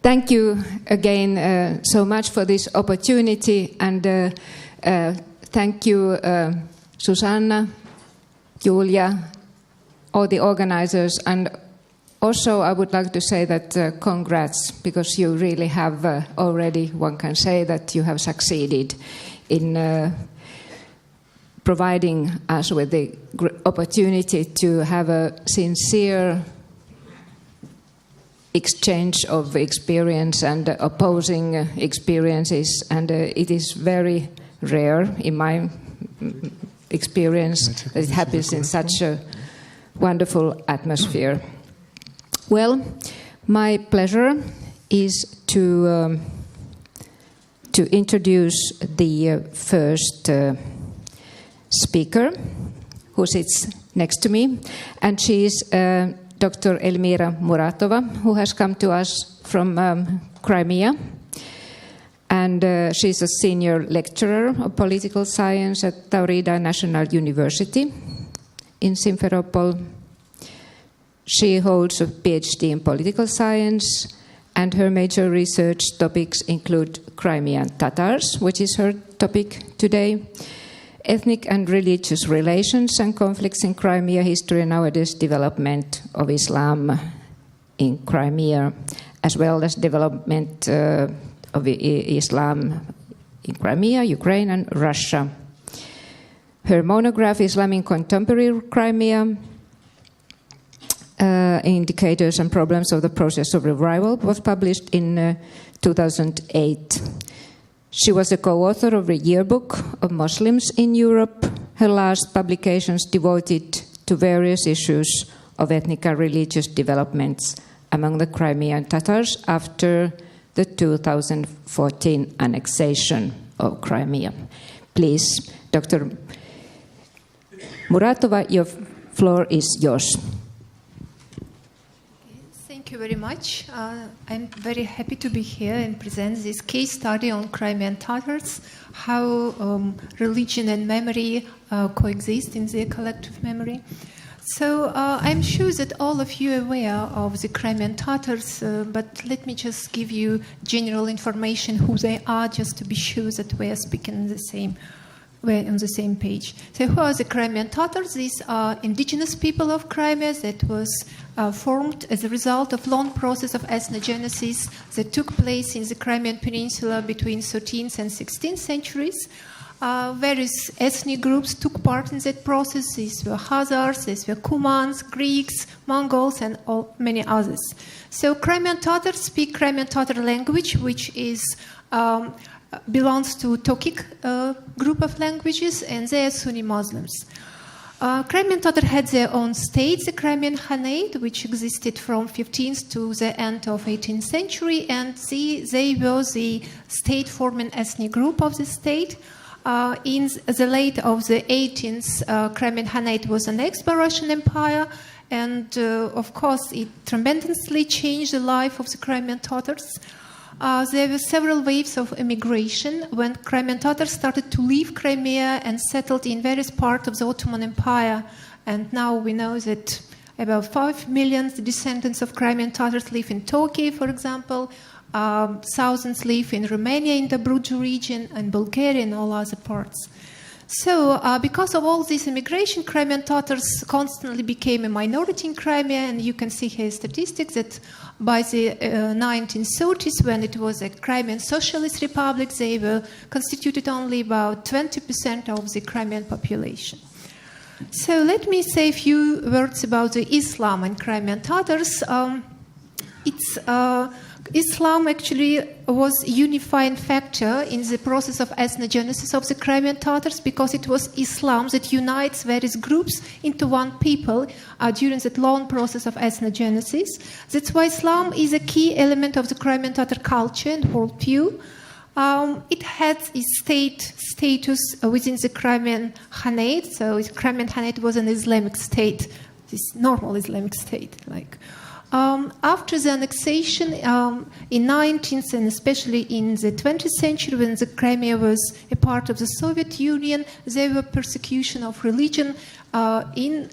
Thank you again so much for this opportunity, and thank you, Susanna, Julia, all the organizers, and also I would like to say that congrats, because you really have already, one can say that you have succeeded in providing us with the opportunity to have a sincere exchange of experience and opposing experiences, and it is very rare in my experience that it happens in such a wonderful atmosphere. Well, my pleasure is to introduce the first speaker, who sits next to me, and she is Dr. Elmira Muratova, who has come to us from Crimea, and she's a senior lecturer of political science at Taurida National University in Simferopol. She holds a PhD in political science, and her major research topics include Crimean Tatars, which is her topic today, ethnic and religious relations and conflicts in Crimea, history and nowadays development of Islam in Crimea, as well as development of Islam in Crimea, Ukraine and Russia. Her monograph, Islam in Contemporary Crimea, Indicators and Problems of the Process of Revival, was published in 2008. She was a co-author of a yearbook of Muslims in Europe. Her last publications devoted to various issues of ethnic and religious developments among the Crimean Tatars after the 2014 annexation of Crimea. Please, Dr. Muratova, your floor is yours. Thank you very much. I'm very happy to be here and present this case study on Crimean Tatars, how religion and memory coexist in their collective memory. So I'm sure that all of you are aware of the Crimean Tatars, but let me just give you general information who they are, just to be sure that we are speaking we're on the same page. So who are the Crimean Tatars? These are indigenous people of Crimea that was formed as a result of long process of ethnogenesis that took place in the Crimean Peninsula between 13th and 16th centuries. Various ethnic groups took part in that process. These were Khazars, these were Cumans, Greeks, Mongols, and many others. So Crimean Tatars speak Crimean Tatar language, which is belongs to Tokic group of languages, and they are Sunni Muslims. Crimean Tatar had their own state, the Crimean Khanate, which existed from 15th to the end of 18th century, and they were the state-forming ethnic group of the state. In the late of the 18th, Crimean Khanate was annexed by Russian Empire, and of course it tremendously changed the life of the Crimean Tatars. There were several waves of immigration when Crimean Tatars started to leave Crimea and settled in various parts of the Ottoman Empire. And now we know that about 5 million descendants of Crimean Tatars live in Turkey, for example. Thousands live in Romania, in the Bruges region, and Bulgaria, and all other parts. So, because of all this immigration, Crimean Tatars constantly became a minority in Crimea, and you can see here statistics that by the 1930s, when it was a Crimean Socialist Republic, they were constituted only about 20% of the Crimean population. So let me say a few words about the Islam and Crimean Tatars. Islam actually was a unifying factor in the process of ethnogenesis of the Crimean Tatars, because it was Islam that unites various groups into one people during that long process of ethnogenesis. That's why Islam is a key element of the Crimean Tatar culture and worldview. It had its state status within the Crimean Khanate, so the Crimean Khanate was an Islamic state, this normal Islamic state, like. After the annexation in 19th and especially in the 20th century, when the Crimea was a part of the Soviet Union, there were persecution of religion in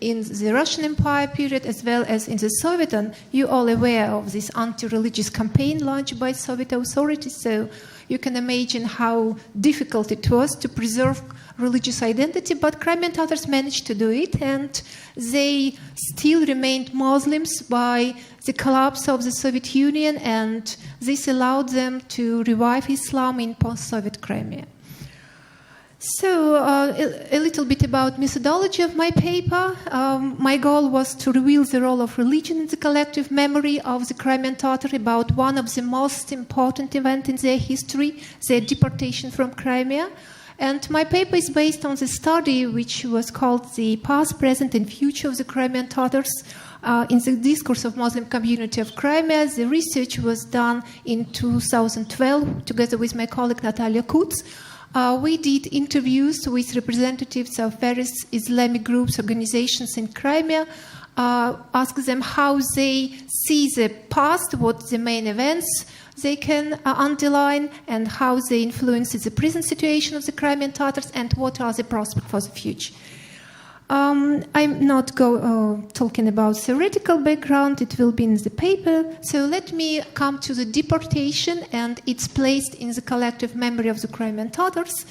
in the Russian Empire period as well as in the Soviet, and you're all aware of this anti-religious campaign launched by Soviet authorities, so you can imagine how difficult it was to preserve religious identity, but Crimean Tatars managed to do it, and they still remained Muslims by the collapse of the Soviet Union, and this allowed them to revive Islam in post-Soviet Crimea. So, a little bit about methodology of my paper. My goal was to reveal the role of religion in the collective memory of the Crimean Tatar about one of the most important events in their history, their deportation from Crimea. And my paper is based on the study which was called The Past, Present and Future of the Crimean Tatars in the Discourse of Muslim Community of Crimea. The research was done in 2012 together with my colleague Natalia Kutz. We did interviews with representatives of various Islamic groups, organizations in Crimea, asked them how they see the past, what the main events they can underline, and how they influence the present situation of the Crimean Tatars, and what are the prospects for the future. I'm not talking about theoretical background, it will be in the paper. So let me come to the deportation and its place in the collective memory of the Crimean Tatars.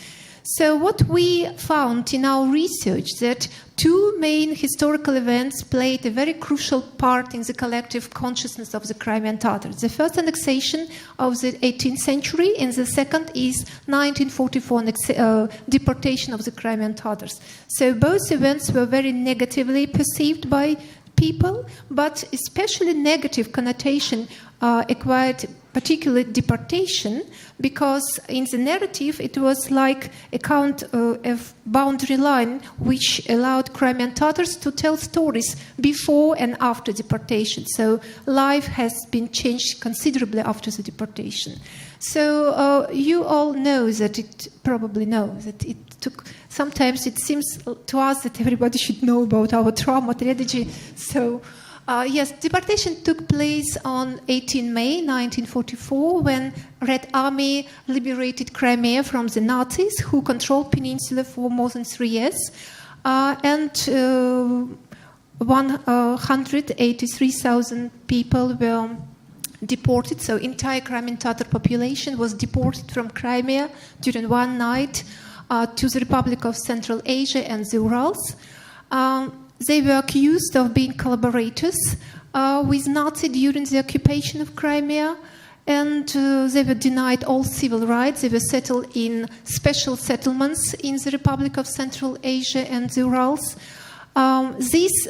So what we found in our research that two main historical events played a very crucial part in the collective consciousness of the Crimean Tatars. The first annexation of the 18th century, and the second is 1944 deportation of the Crimean Tatars. So both events were very negatively perceived by people, but especially negative connotation acquired particularly deportation, because in the narrative it was like a kind of boundary line which allowed Crimean Tatars to tell stories before and after deportation. So life has been changed considerably after the deportation. So you all know that it took, sometimes it seems to us that everybody should know about our trauma tragedy. So yes, deportation took place on 18 May 1944 when Red Army liberated Crimea from the Nazis who controlled Peninsula for more than 3 years. And 183,000 people were deported, so entire Crimean Tatar population was deported from Crimea during one night to the Republic of Central Asia and the Urals. They were accused of being collaborators with Nazis during the occupation of Crimea, and they were denied all civil rights. They were settled in special settlements in the Republic of Central Asia and the Urals. This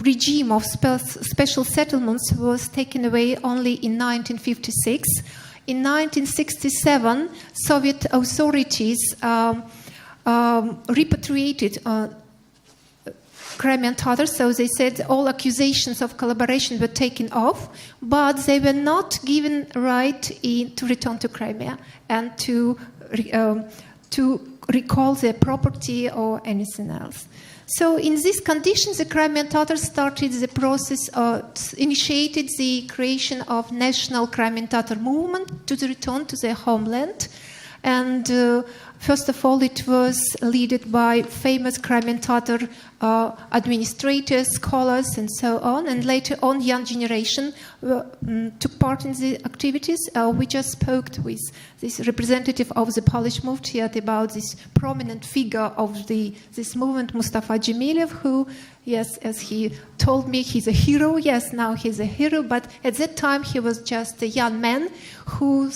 regime of special settlements was taken away only in 1956. In 1967, Soviet authorities repatriated Crimean Tatars, so they said all accusations of collaboration were taken off, but they were not given right to return to Crimea and to recall their property or anything else. So in these conditions, the Crimean Tatars started the process, initiated the creation of national Crimean Tatar movement to the return to their homeland. And first of all, it was led by famous Crimean Tatar administrators, scholars, and so on. And later on, young generation took part in the activities. We just spoke with this representative of the Polish movement about this prominent figure of this movement, Mustafa Dzemilev, who, yes, as he told me, he's a hero. Yes, now he's a hero. But at that time, he was just a young man who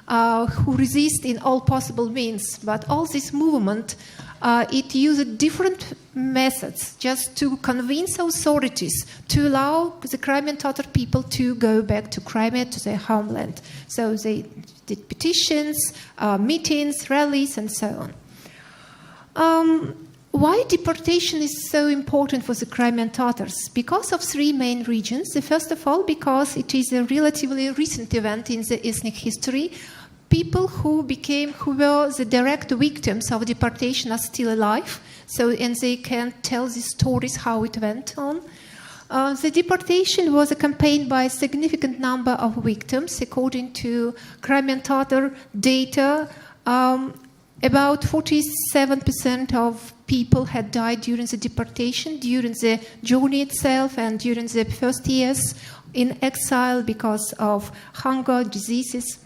who resist in all possible means. But all this movement, it used different methods just to convince authorities to allow the Crimean Tatar people to go back to Crimea, to their homeland. So they did petitions, meetings, rallies, and so on. Why deportation is so important for the Crimean Tatars? Because of three main reasons. First of all, because it is a relatively recent event in the ethnic history. People who were the direct victims of deportation are still alive, and they can tell the stories how it went on. The deportation was accompanied by a significant number of victims. According to Crimean Tatar data, about 47% of people had died during the deportation, during the journey itself, and during the first years in exile because of hunger, diseases.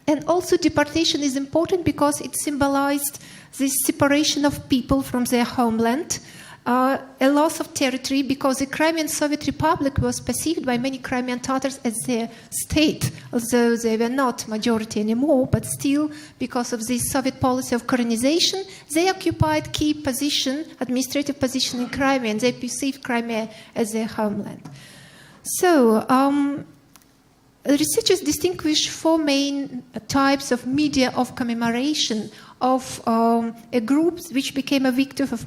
And also deportation is important because it symbolized this separation of people from their homeland, a loss of territory, because the Crimean Soviet Republic was perceived by many Crimean Tatars as their state, although they were not majority anymore, but still, because of this Soviet policy of colonization, they occupied key position, administrative position in Crimea, and they perceived Crimea as their homeland. So, researchers distinguish four main types of media of commemoration of a group which became a victim of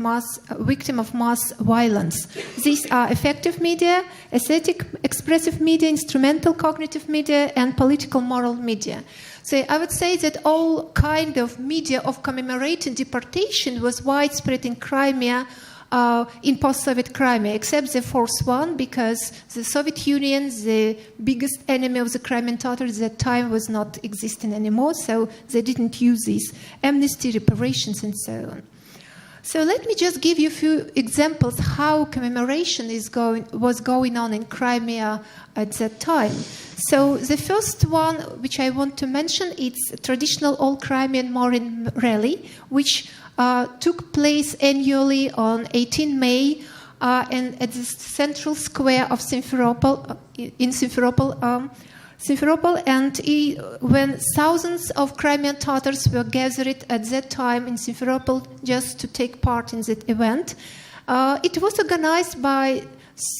mass violence. These are effective media, aesthetic expressive media, instrumental cognitive media, and political moral media. So I would say that all kind of media of commemorating deportation was widespread in Crimea, in post-Soviet Crimea, except the fourth one, because the Soviet Union, the biggest enemy of the Crimean Tatars at that time, was not existing anymore, so they didn't use these amnesty, reparations, and so on. So let me just give you a few examples how commemoration was going on in Crimea at that time. So the first one, which I want to mention, it's traditional all-Crimean Morin rally, which took place annually on 18 May and at the central square of Simferopol, and when thousands of Crimean Tatars were gathered at that time in Simferopol just to take part in that event. It was organized by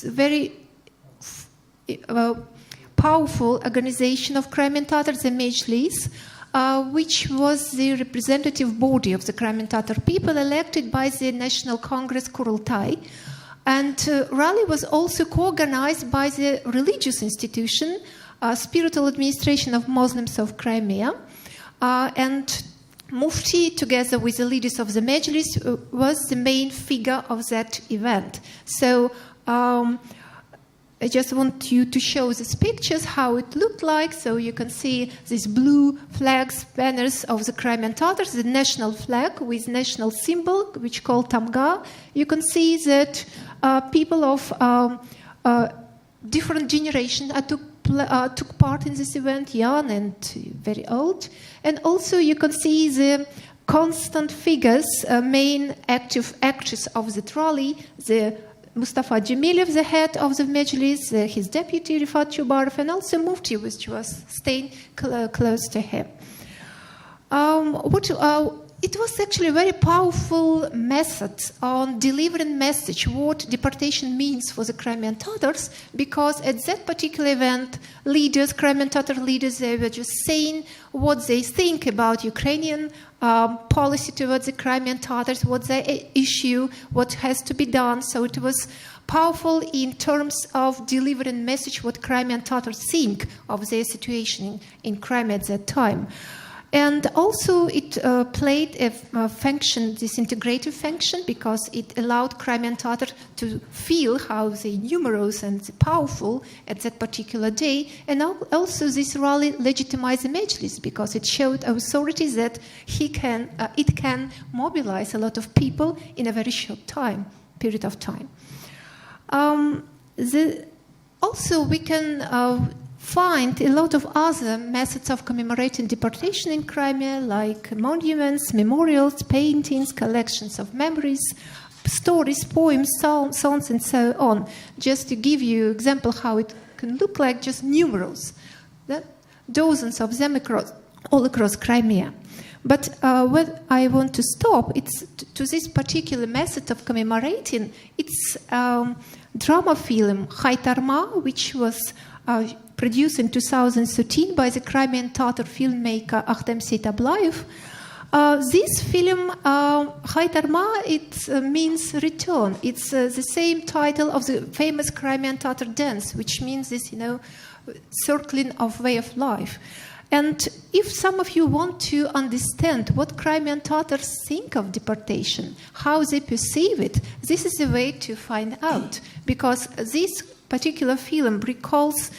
very powerful organization of Crimean Tatars, the Mejlis, which was the representative body of the Crimean Tatar people elected by the National Congress Kurultai. And rally was also co-organized by the religious institution, Spiritual Administration of Muslims of Crimea. And Mufti, together with the leaders of the Mejlis, was the main figure of that event. So I just want you to show these pictures, how it looked like. So you can see these blue flags, banners of the Crimean Tatars, the national flag with national symbol, which called Tamga. You can see that people of different generations took part in this event, young and very old. And also you can see the constant figures, main active actors of the rally, the Mustafa Cemilev, the head of the Mejlis, his deputy Rifat Chubarov, and also Mufti, which was staying close to him. It was actually a very powerful method on delivering message what deportation means for the Crimean Tatars, because at that particular event, Crimean Tatar leaders, they were just saying what they think about Ukrainian policy towards the Crimean Tatars, what they issue, what has to be done. So it was powerful in terms of delivering message what Crimean Tatars think of their situation in Crimea at that time. And also it played a function, this integrative function, because it allowed Crimean Tatar to feel how they numerous and powerful at that particular day. And also this rally legitimized the Mejlis, because it showed authorities that it can mobilize a lot of people in a very short period of time. Also we can find a lot of other methods of commemorating deportation in Crimea, like monuments, memorials, paintings, collections of memories, stories, poems, songs, and so on. Just to give you an example how it can look like, just numerals, dozens of them all across Crimea. But what I want to stop, it's to this particular method of commemorating, it's drama film Khaytarma, which was produced in 2013 by the Crimean Tatar filmmaker Akhtem Seytablayev. This film, Khaytarma, it means return. It's the same title of the famous Crimean Tatar dance, which means this, circling of way of life. And if some of you want to understand what Crimean Tatars think of deportation, how they perceive it, this is a way to find out, because this particular film recalls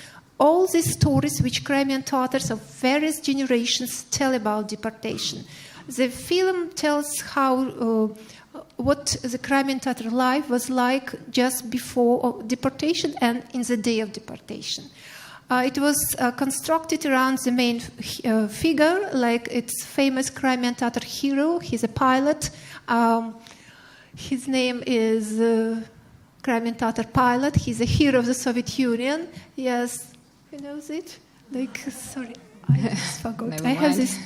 all the stories which Crimean Tatars of various generations tell about deportation. The film tells how what the Crimean Tatar life was like just before deportation and in the day of deportation. It was constructed around the main figure, like its famous Crimean Tatar hero. He's a pilot. His name is Crimean Tatar pilot. He's a hero of the Soviet Union. Yes, who knows it? Like, sorry, I just forgot. I have this.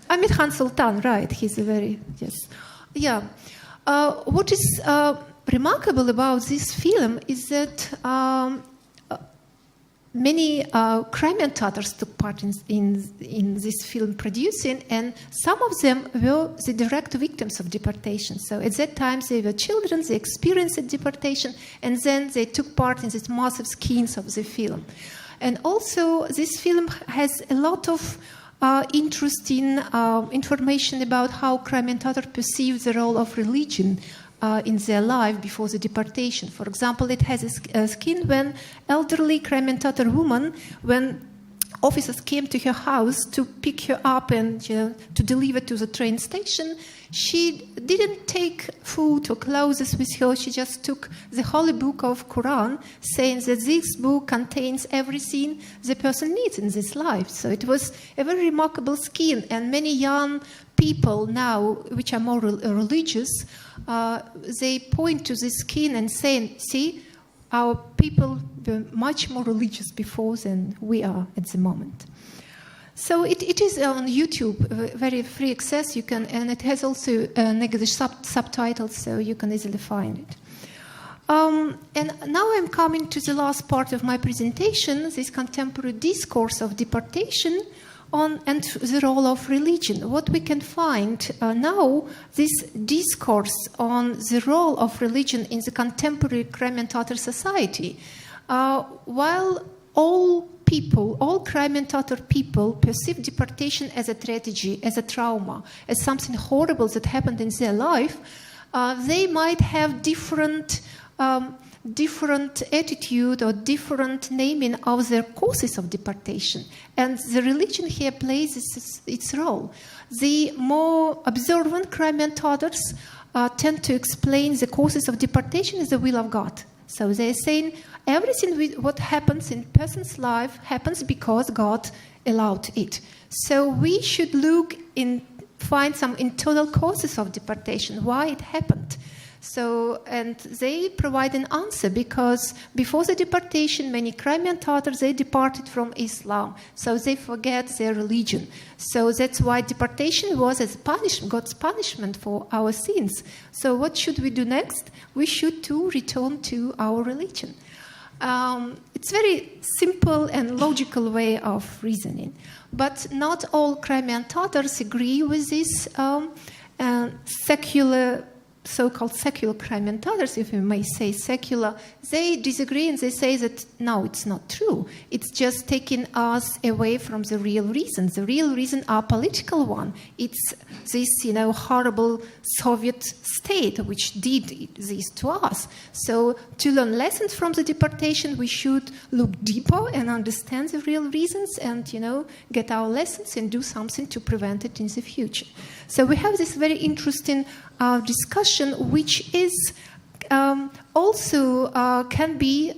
Khan Sultan, right? He's a very, yes. Yeah. What is remarkable about this film is that many Crimean Tatars took part in this film producing, and some of them were the direct victims of deportation. So at that time, they were children, they experienced deportation, and then they took part in these massive schemes of the film. And also, this film has a lot of interesting information about how Crimean Tatar perceived the role of religion in their life before the deportation. For example, it has a scene when elderly Crimean Tatar woman, when officers came to her house to pick her up and to deliver to the train station, she didn't take food or clothes with her. She just took the holy book of Quran, saying that this book contains everything the person needs in this life. So it was a very remarkable scheme, and many young people now, which are more religious, they point to this scheme and saying, see, our people were much more religious before than we are at the moment. So it is on YouTube, very free access. You can, and it has also negative subtitles, so you can easily find it. And now I'm coming to the last part of my presentation, this contemporary discourse of deportation and the role of religion. What we can find now, this discourse on the role of religion in the contemporary Crimean Tatar society, while all Crimean Tatar people perceive deportation as a tragedy, as a trauma, as something horrible that happened in their life, they might have different attitude or different naming of their causes of deportation. And the religion here plays its role. The more observant Crimean Tatars tend to explain the causes of deportation as the will of God. So they're saying everything what happens in a person's life happens because God allowed it. So we should find some internal causes of deportation, why it happened. So, and they provide an answer because before the deportation, many Crimean Tatars, they departed from Islam. So they forget their religion. So that's why deportation was as God's punishment for our sins. So what should we do next? We should return to our religion. It's very simple and logical way of reasoning. But not all Crimean Tatars agree with this so-called secular Crimean Tatars, if you may say secular. They disagree and they say that, no, it's not true. It's just taking us away from the real reason. The real reason are political one. It's this, horrible Soviet state which did this to us. So to learn lessons from the deportation, we should look deeper and understand the real reasons and, get our lessons and do something to prevent it in the future. So we have this very interesting discussion, which is also can be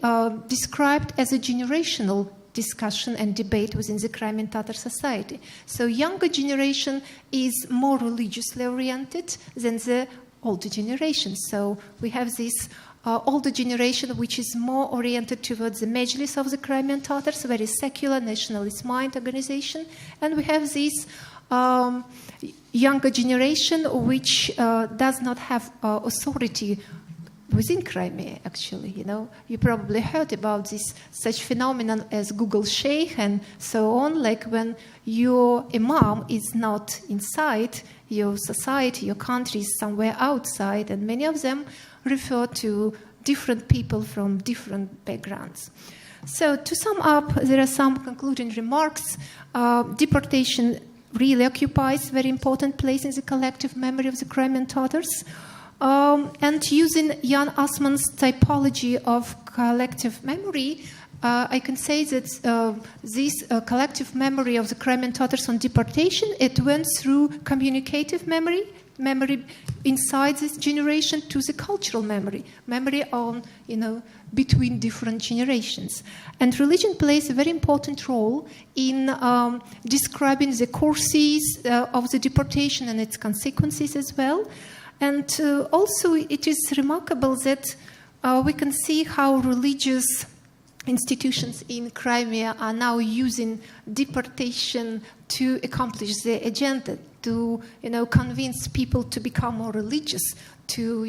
described as a generational discussion and debate within the Crimean Tatar society. So younger generation is more religiously oriented than the older generation. So we have this older generation which is more oriented towards the Majlis of the Crimean Tatars, very secular, nationalist mind organization. And we have this younger generation which does not have authority within Crimea, actually. You probably heard about such phenomenon as Google Sheikh and so on, like when your imam is not inside your society, your country is somewhere outside, and many of them refer to different people from different backgrounds. So to sum up, there are some concluding remarks. Deportation really occupies a very important place in the collective memory of the Crimean Tatars. And using Jan Assmann's typology of collective memory, I can say that this collective memory of the Crimean Tatars on deportation, it went through communicative memory inside this generation, to the cultural memory on, between different generations. And religion plays a very important role in describing the causes of the deportation and its consequences as well. And also it is remarkable that we can see how religious institutions in Crimea are now using deportation to accomplish their agenda, to convince people to become more religious, to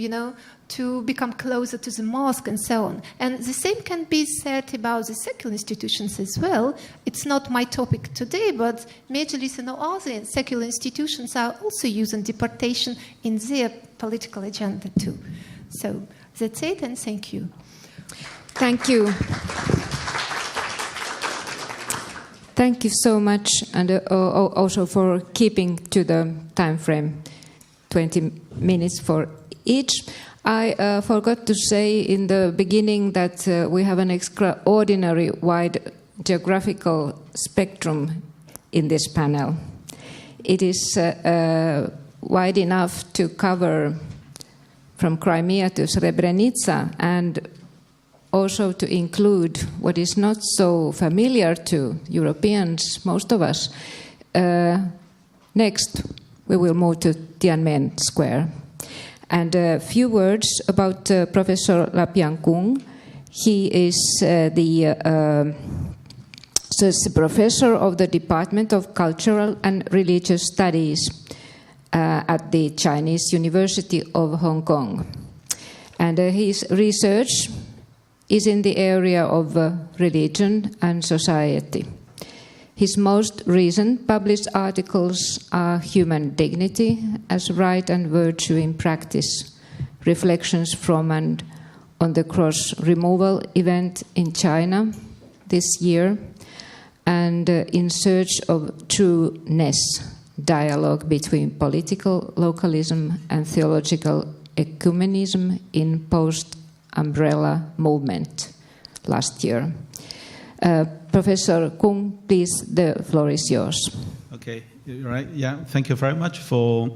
become closer to the mosque and so on. And the same can be said about the secular institutions as well. It's not my topic today, but Majlis and other secular institutions are also using deportation in their political agenda too. So that's it, and thank you. Thank you. Thank you so much, and also for keeping to the time frame, 20 minutes for each. I forgot to say in the beginning that we have an extraordinary wide geographical spectrum in this panel. It is wide enough to cover from Crimea to Srebrenica, and also to include what is not so familiar to Europeans, most of us. Next, we will move to Tiananmen Square. And a few words about Professor Lapiankung. He is the associate professor of the Department of Cultural and Religious Studies at the Chinese University of Hong Kong. And his research is in the area of religion and society. His most recent published articles are Human Dignity as Right and Virtue in Practice, Reflections from and on the Cross Removal Event in China this year, and In Search of Trueness, Dialogue between Political Localism and Theological Ecumenism in Post-Umbrella Movement last year. Professor Kung, please, the floor is yours. Okay, right. Yeah, thank you very much for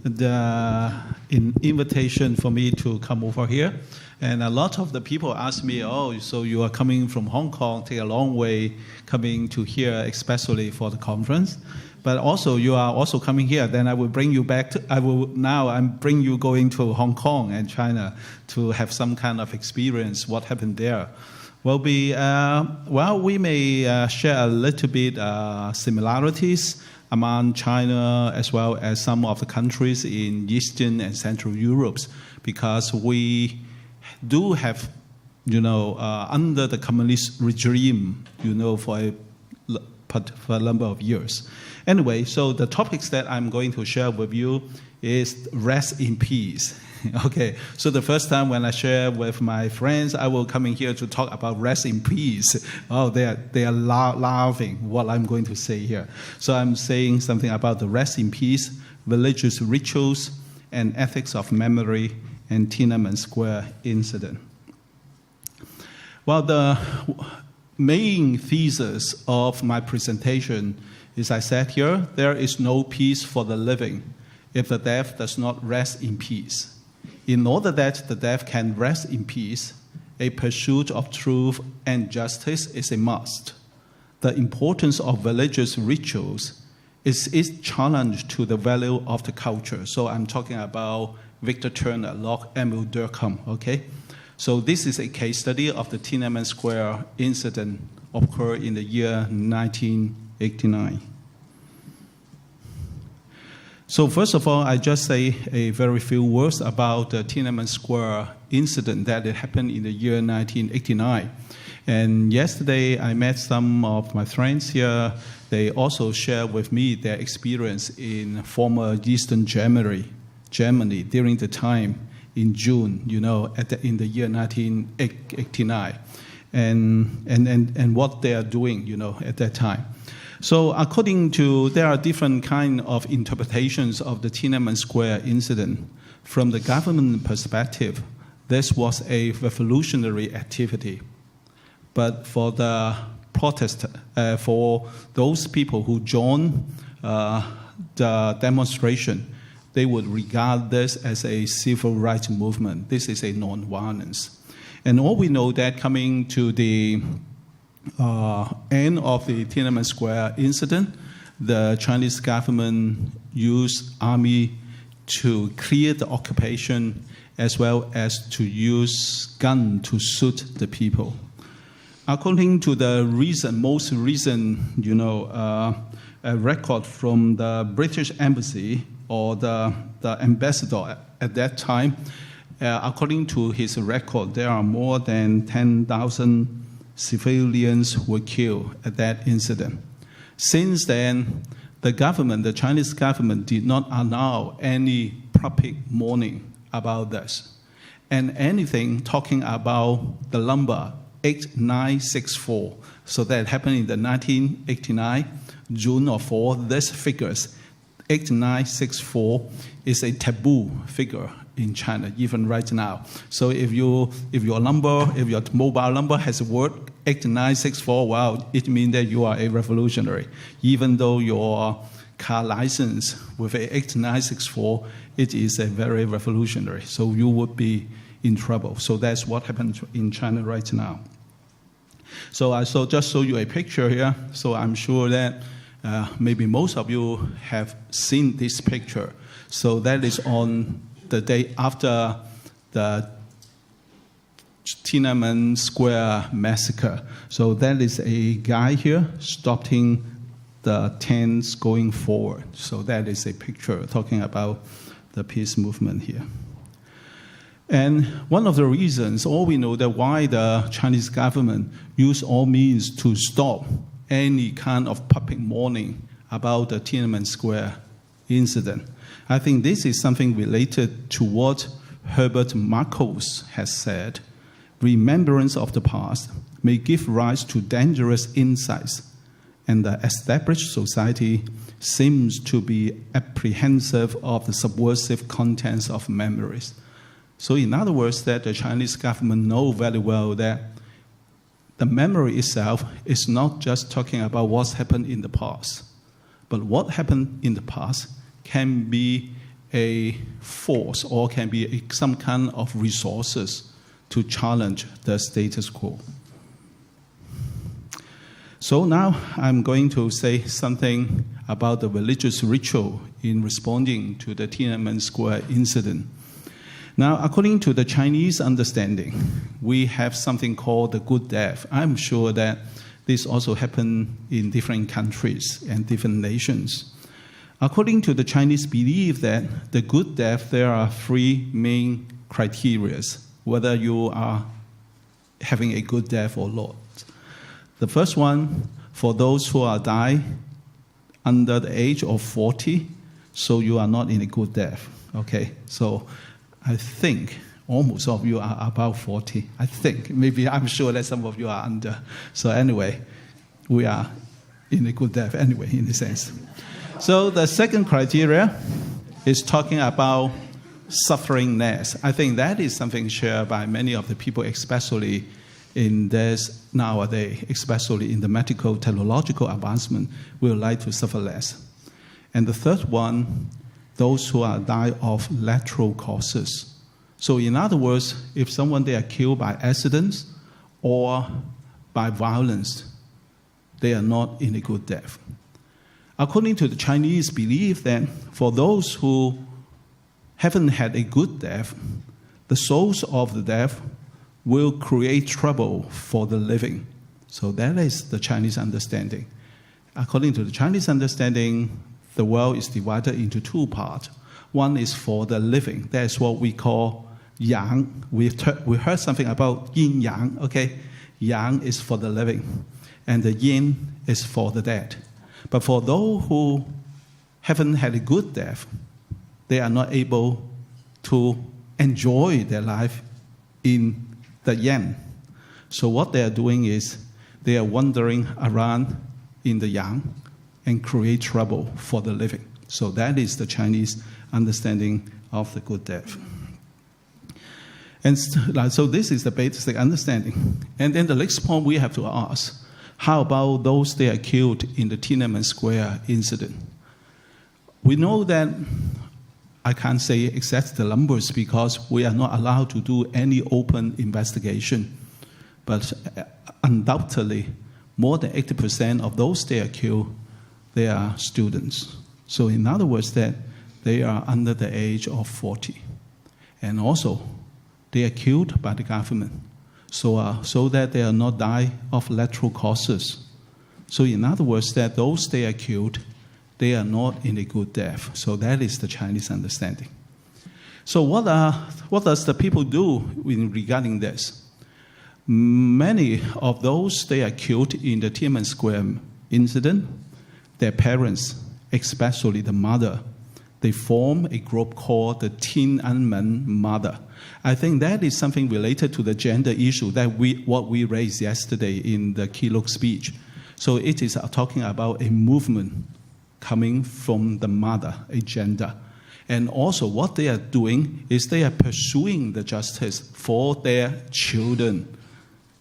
the invitation for me to come over here. And a lot of the people ask me, oh, so you are coming from Hong Kong, take a long way coming to here, especially for the conference. But also, you are also coming here. Then I will bring you back. I'm bring you going to Hong Kong and China to have some kind of experience what happened there. We may share a little bit similarities among China as well as some of the countries in Eastern and Central Europe, because we do have, under the communist regime, for a number of years. Anyway, so the topics that I'm going to share with you is rest in peace. Okay, so the first time when I share with my friends, I will come in here to talk about rest in peace. Oh, they are laughing what I'm going to say here. So I'm saying something about the rest in peace, religious rituals, and ethics of memory, and Tiananmen Square incident. Well, the main thesis of my presentation is I said here, there is no peace for the living if the dead does not rest in peace. In order that the dead can rest in peace, a pursuit of truth and justice is a must. The importance of religious rituals is its challenge to the value of the culture. So I'm talking about Victor Turner, Locke, Emile Durkheim, okay? So this is a case study of the Tiananmen Square incident occurred in the year 1989. So first of all, I just say a very few words about the Tiananmen Square incident that it happened in the year 1989. And yesterday, I met some of my friends here. They also shared with me their experience in former Eastern Germany during the time in June, in the year 1989, and what they are doing, at that time. So there are different kind of interpretations of the Tiananmen Square incident. from the government perspective, this was a revolutionary activity. But for the for those people who joined the demonstration, they would regard this as a civil rights movement. This is a non-violence. And all we know that coming to the end of the Tiananmen Square incident, the Chinese government used army to clear the occupation as well as to use gun to shoot the people. According to the most recent, record from the British Embassy or the ambassador at that time, according to his record, there are more than 10,000 civilians were killed at that incident. Since then, the Chinese government did not allow any public mourning about this. And anything talking about the number 8964, so that happened in the 1989, June or 4, this figures, 8964 is a taboo figure in China, even right now. So if your mobile number has a word 8964, wow, it means that you are a revolutionary. Even though your car license with a 8964, it is a very revolutionary. So you would be in trouble. So that's what happened in China right now. So I just show you a picture here. So I'm sure that maybe most of you have seen this picture. So that is on the day after the Tiananmen Square massacre. So that is a guy here stopping the tanks going forward. So that is a picture talking about the peace movement here. And one of the reasons, all we know that why the Chinese government used all means to stop any kind of public mourning about the Tiananmen Square incident. I think this is something related to what Herbert Marcos has said. Remembrance of the past may give rise to dangerous insights, and the established society seems to be apprehensive of the subversive contents of memories. So in other words, that the Chinese government know very well that the memory itself is not just talking about what's happened in the past, but what happened in the past can be a force or can be some kind of resources to challenge the status quo. So now I'm going to say something about the religious ritual in responding to the Tiananmen Square incident. Now, according to the Chinese understanding, we have something called the good death. I'm sure that this also happened in different countries and different nations. According to the Chinese belief that the good death, there are three main criteria, whether you are having a good death or not. The first one, for those who are die under the age of 40, so you are not in a good death. Okay, so I think almost all of you are about 40. I think, maybe I'm sure that some of you are under. So anyway, we are in a good death anyway, in a sense. So the second criteria is talking about sufferingness. I think that is something shared by many of the people, especially in this nowadays, especially in the medical technological advancement, we would like to suffer less. And the third one, those who are die of lateral causes. So in other words, if someone they are killed by accidents or by violence, they are not in a good death. According to the Chinese belief that for those who haven't had a good death, the souls of the dead will create trouble for the living. So that is the Chinese understanding. According to the Chinese understanding, the world is divided into two parts. One is for the living. That's what we call yang. We heard something about yin yang. Okay, yang is for the living, and the yin is for the dead. But for those who haven't had a good death, they are not able to enjoy their life in the yang. So what they are doing is they are wandering around in the yang and create trouble for the living. So that is the Chinese understanding of the good death. And so this is the basic understanding. And then the next point we have to ask, how about those that are killed in the Tiananmen Square incident? We know that, I can't say exact the numbers because we are not allowed to do any open investigation, but undoubtedly more than 80% of those that are killed, they are students. So in other words, that they are under the age of 40. And also, they are killed by the government so that they are not die of lateral causes. So in other words, that those they are killed, they are not in a good death. So that is the Chinese understanding. So what does the people do regarding this? Many of those they are killed in the Tiananmen Square incident, their parents, especially the mother, they form a group called the Tiananmen Mothers. I think that is something related to the gender issue that what we raised yesterday in the keynote speech. So it is talking about a movement coming from the mother, a gender. And also what they are doing is they are pursuing the justice for their children.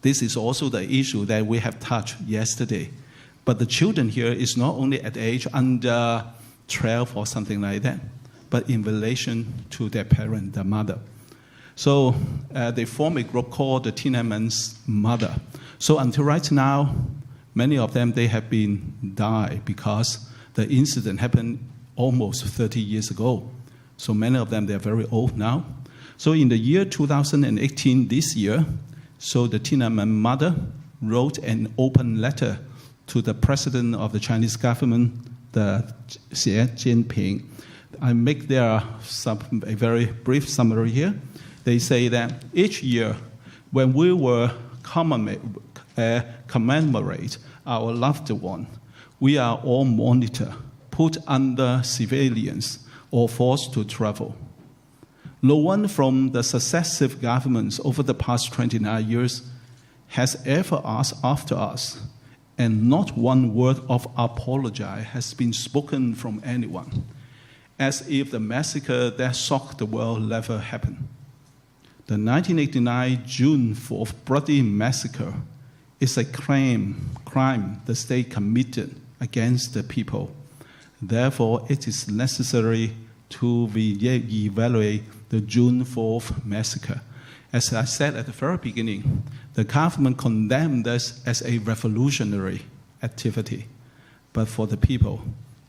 This is also the issue that we have touched yesterday. But the children here is not only at age under 12 or something like that, but in relation to their parent, the mother. So they form a group called the Tiananmen Mothers. So until right now, many of them, they have been died because the incident happened almost 30 years ago. So many of them, they're very old now. So in the year 2018, this year, so the Tiananmen Mothers wrote an open letter to the president of the Chinese government, the Xi Jinping. I make there a very brief summary here. They say that each year when we will commemorate our loved one, we are all monitored, put under surveillance, or forced to travel. No one from the successive governments over the past 29 years has ever asked after us, and not one word of apology has been spoken from anyone, as if the massacre that shocked the world never happened. The 1989 June 4th bloody massacre is a crime the state committed against the people. Therefore, it is necessary to evaluate the June 4th massacre. As I said at the very beginning, the government condemned this as a revolutionary activity. But for the people,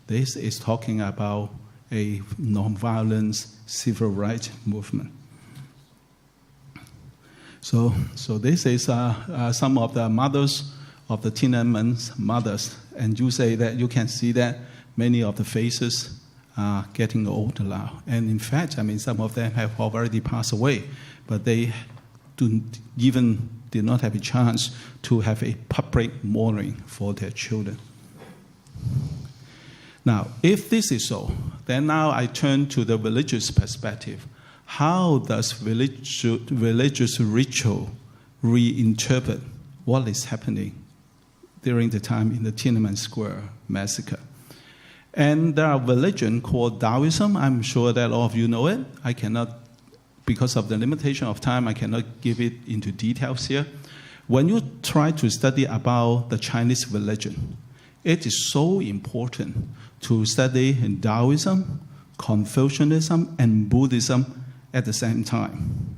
this is talking about a nonviolent civil rights movement. So this is some of the mothers of the Tiananmen Mothers. And you say that you can see that many of the faces are getting older now. And in fact, I mean, some of them have already passed away, but they did not have a chance to have a public mourning for their children. Now, if this is so, then now I turn to the religious perspective. How does religious ritual reinterpret what is happening during the time in the Tiananmen Square massacre? And there are religion called Taoism. I'm sure that all of you know it. I cannot, because of the limitation of time, I cannot give it into details here. When you try to study about the Chinese religion, it is so important to study Taoism, Confucianism, and Buddhism at the same time.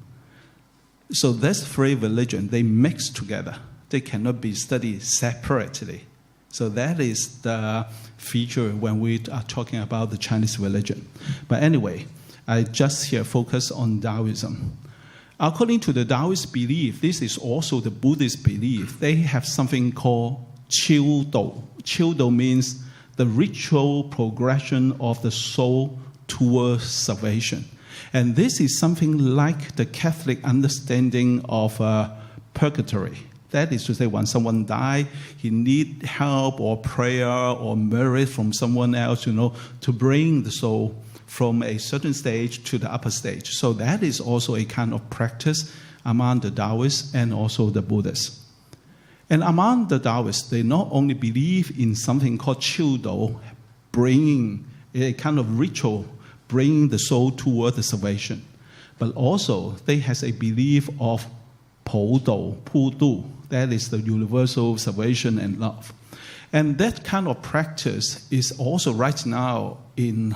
So these three religions, they mix together. They cannot be studied separately. So that is the feature when we are talking about the Chinese religion. But anyway, I just here focus on Taoism. According to the Taoist belief, this is also the Buddhist belief. They have something called Qiu-dou. Qiu-dou means the ritual progression of the soul towards salvation. And this is something like the Catholic understanding of purgatory. That is to say, when someone dies, he needs help or prayer or merit from someone else, to bring the soul from a certain stage to the upper stage. So that is also a kind of practice among the Taoists and also the Buddhists. And among the Taoists, they not only believe in something called Qiu-dou, bringing a kind of ritual, bringing the soul toward the salvation. But also, they has a belief of Po Do, Pu Du, that is the universal salvation and love. And that kind of practice is also right now in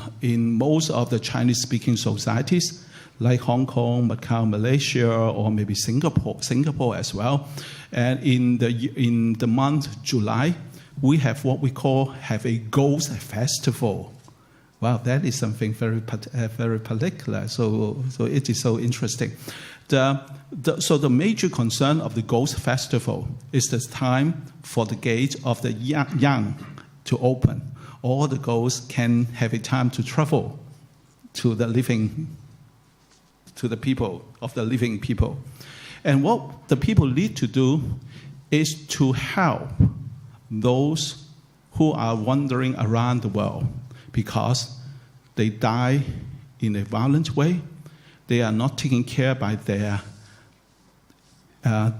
most of the Chinese-speaking societies, like Hong Kong, Macau, Malaysia, or maybe Singapore as well. And in the month July, we have what we have a ghost festival. Wow, that is something very particular. So it is so interesting. So the major concern of the ghost festival is the time for the gate of the young to open. All the ghosts can have a time to travel to the people of the living people. And what the people need to do is to help those who are wandering around the world because they die in a violent way. They are not taken care by their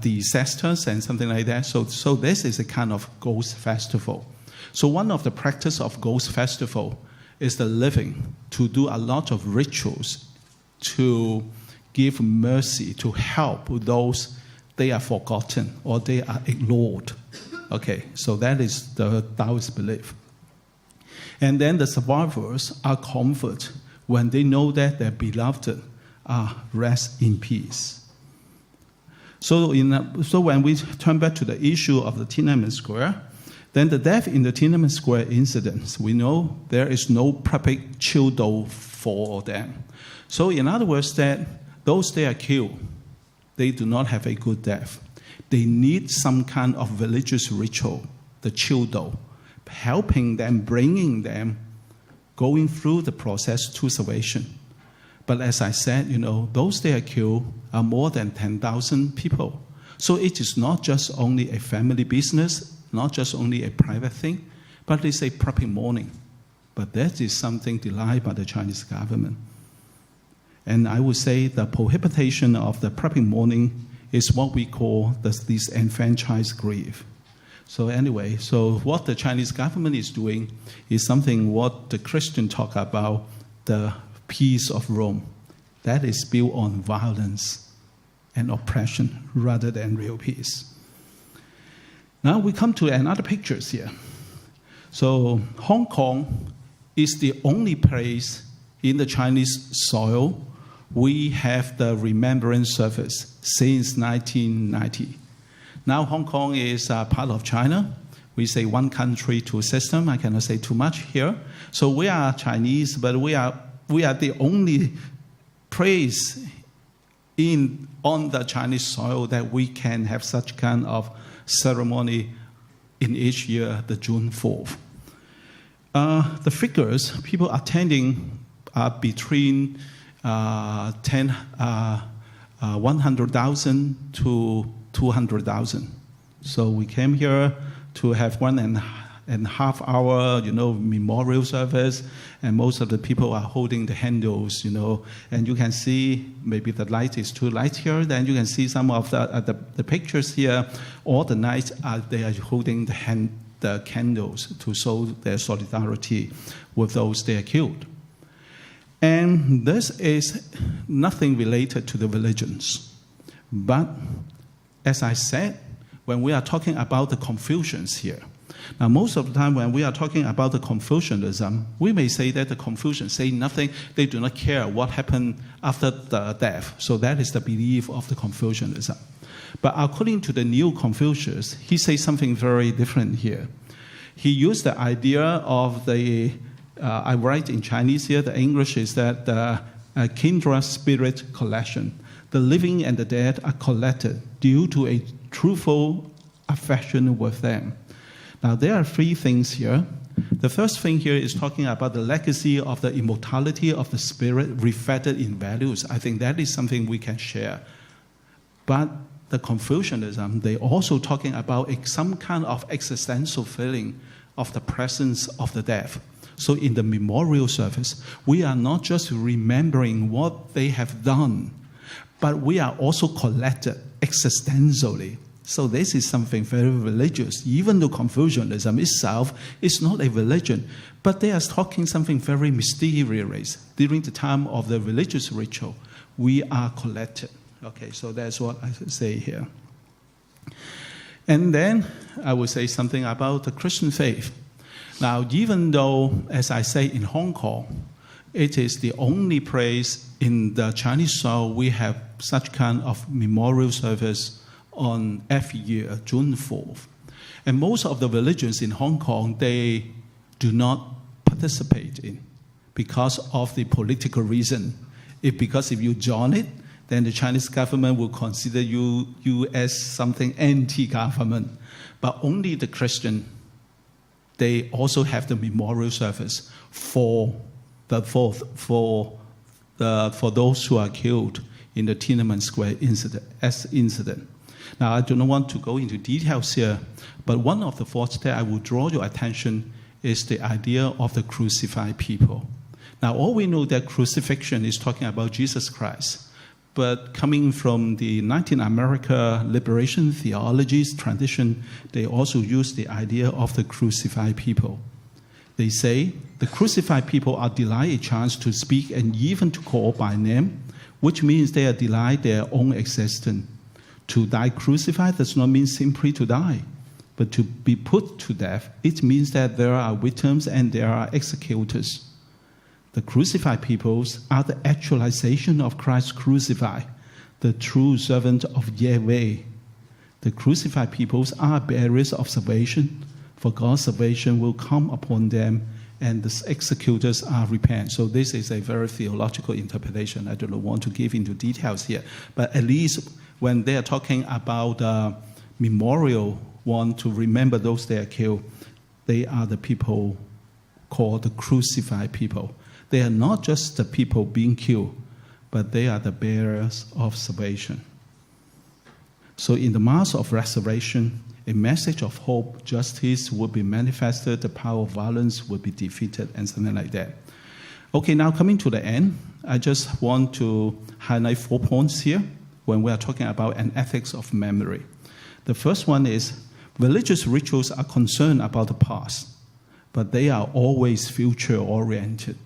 disasters and something like that. So this is a kind of ghost festival. So one of the practice of ghost festival is the living, to do a lot of rituals to give mercy, to help those they are forgotten or they are ignored. Okay, so that is the Taoist belief. And then the survivors are comforted when they know that their beloved rest in peace. So when we turn back to the issue of the Tiananmen Square, then the death in the Tiananmen Square incidents, we know there is no public childo for them. So in other words, that those they are killed, they do not have a good death. They need some kind of religious ritual, the childo, helping them, bringing them, going through the process to salvation. But as I said, those they are killed are more than 10,000 people. So it is not just only a family business, not just only a private thing, but it's a public mourning. But that is something denied by the Chinese government. And I would say the prohibition of the public mourning is what we call this enfranchised grief. So anyway, so what the Chinese government is doing is something what the Christian talk about, the peace of Rome. That is built on violence and oppression rather than real peace. Now we come to another pictures here. So Hong Kong is the only place in the Chinese soil we have the remembrance service since 1990. Now Hong Kong is part of China. We say one country, two system. I cannot say too much here. So we are Chinese, but we are the only place on the Chinese soil that we can have such kind of ceremony in each year, the June 4th. The figures, people attending are between 100,000 to 200,000. So we came here to have 1.5 hour, memorial service, and most of the people are holding the handles, and you can see maybe the light is too light here. Then you can see some of the pictures here. All the nights they are holding the candles to show their solidarity with those they are killed. And this is nothing related to the religions. But as I said, when we are talking about the Confucians here, now most of the time when we are talking about the Confucianism, we may say that the Confucians say nothing, they do not care what happened after the death. So that is the belief of the Confucianism. But according to the new Confucius, he says something very different here. He used the idea of I write in Chinese here, the English is that kindred spirit collection. The living and the dead are collected due to a truthful affection with them. Now, there are three things here. The first thing here is talking about the legacy of the immortality of the spirit reflected in values. I think that is something we can share. But the Confucianism, they also talking about some kind of existential feeling of the presence of the death. So in the memorial service, we are not just remembering what they have done, but we are also collected existentially So this is something very religious. Even though Confucianism itself is not a religion, but they are talking something very mysterious. During the time of the religious ritual, we are collected. Okay, so that's what I say here. And then I will say something about the Christian faith. Now, even though, as I say, in Hong Kong, it is the only place in the Chinese soil we have such kind of memorial service on every year, June 4th. And most of the religions in Hong Kong, they do not participate in because of the political reason. Because if you join it, then the Chinese government will consider you as something anti-government. But only the Christian, they also have the memorial service for those who are killed in the Tiananmen Square incident. Now, I do not want to go into details here, but one of the thoughts that I will draw your attention is the idea of the crucified people. Now, all we know that crucifixion is talking about Jesus Christ, but coming from the Latin America liberation theologies tradition, they also use the idea of the crucified people. They say the crucified people are denied a chance to speak and even to call by name, which means they are denied their own existence. To die crucified does not mean simply to die, but to be put to death. It means that there are victims and there are executors. The crucified peoples are the actualization of Christ crucified, the true servant of Yahweh. The crucified peoples are bearers of salvation, for God's salvation will come upon them, and the executors are repent. So this is a very theological interpretation. I do not want to give into details here, but at least when they are talking about memorial one to remember those they are killed, they are the people called the crucified people. They are not just the people being killed, but they are the bearers of salvation. So in the Mass of Resurrection, a message of hope, justice will be manifested, the power of violence will be defeated, and something like that. Okay, now coming to the end, I just want to highlight 4 points here when we are talking about an ethics of memory. The first one is religious rituals are concerned about the past, but they are always future-oriented.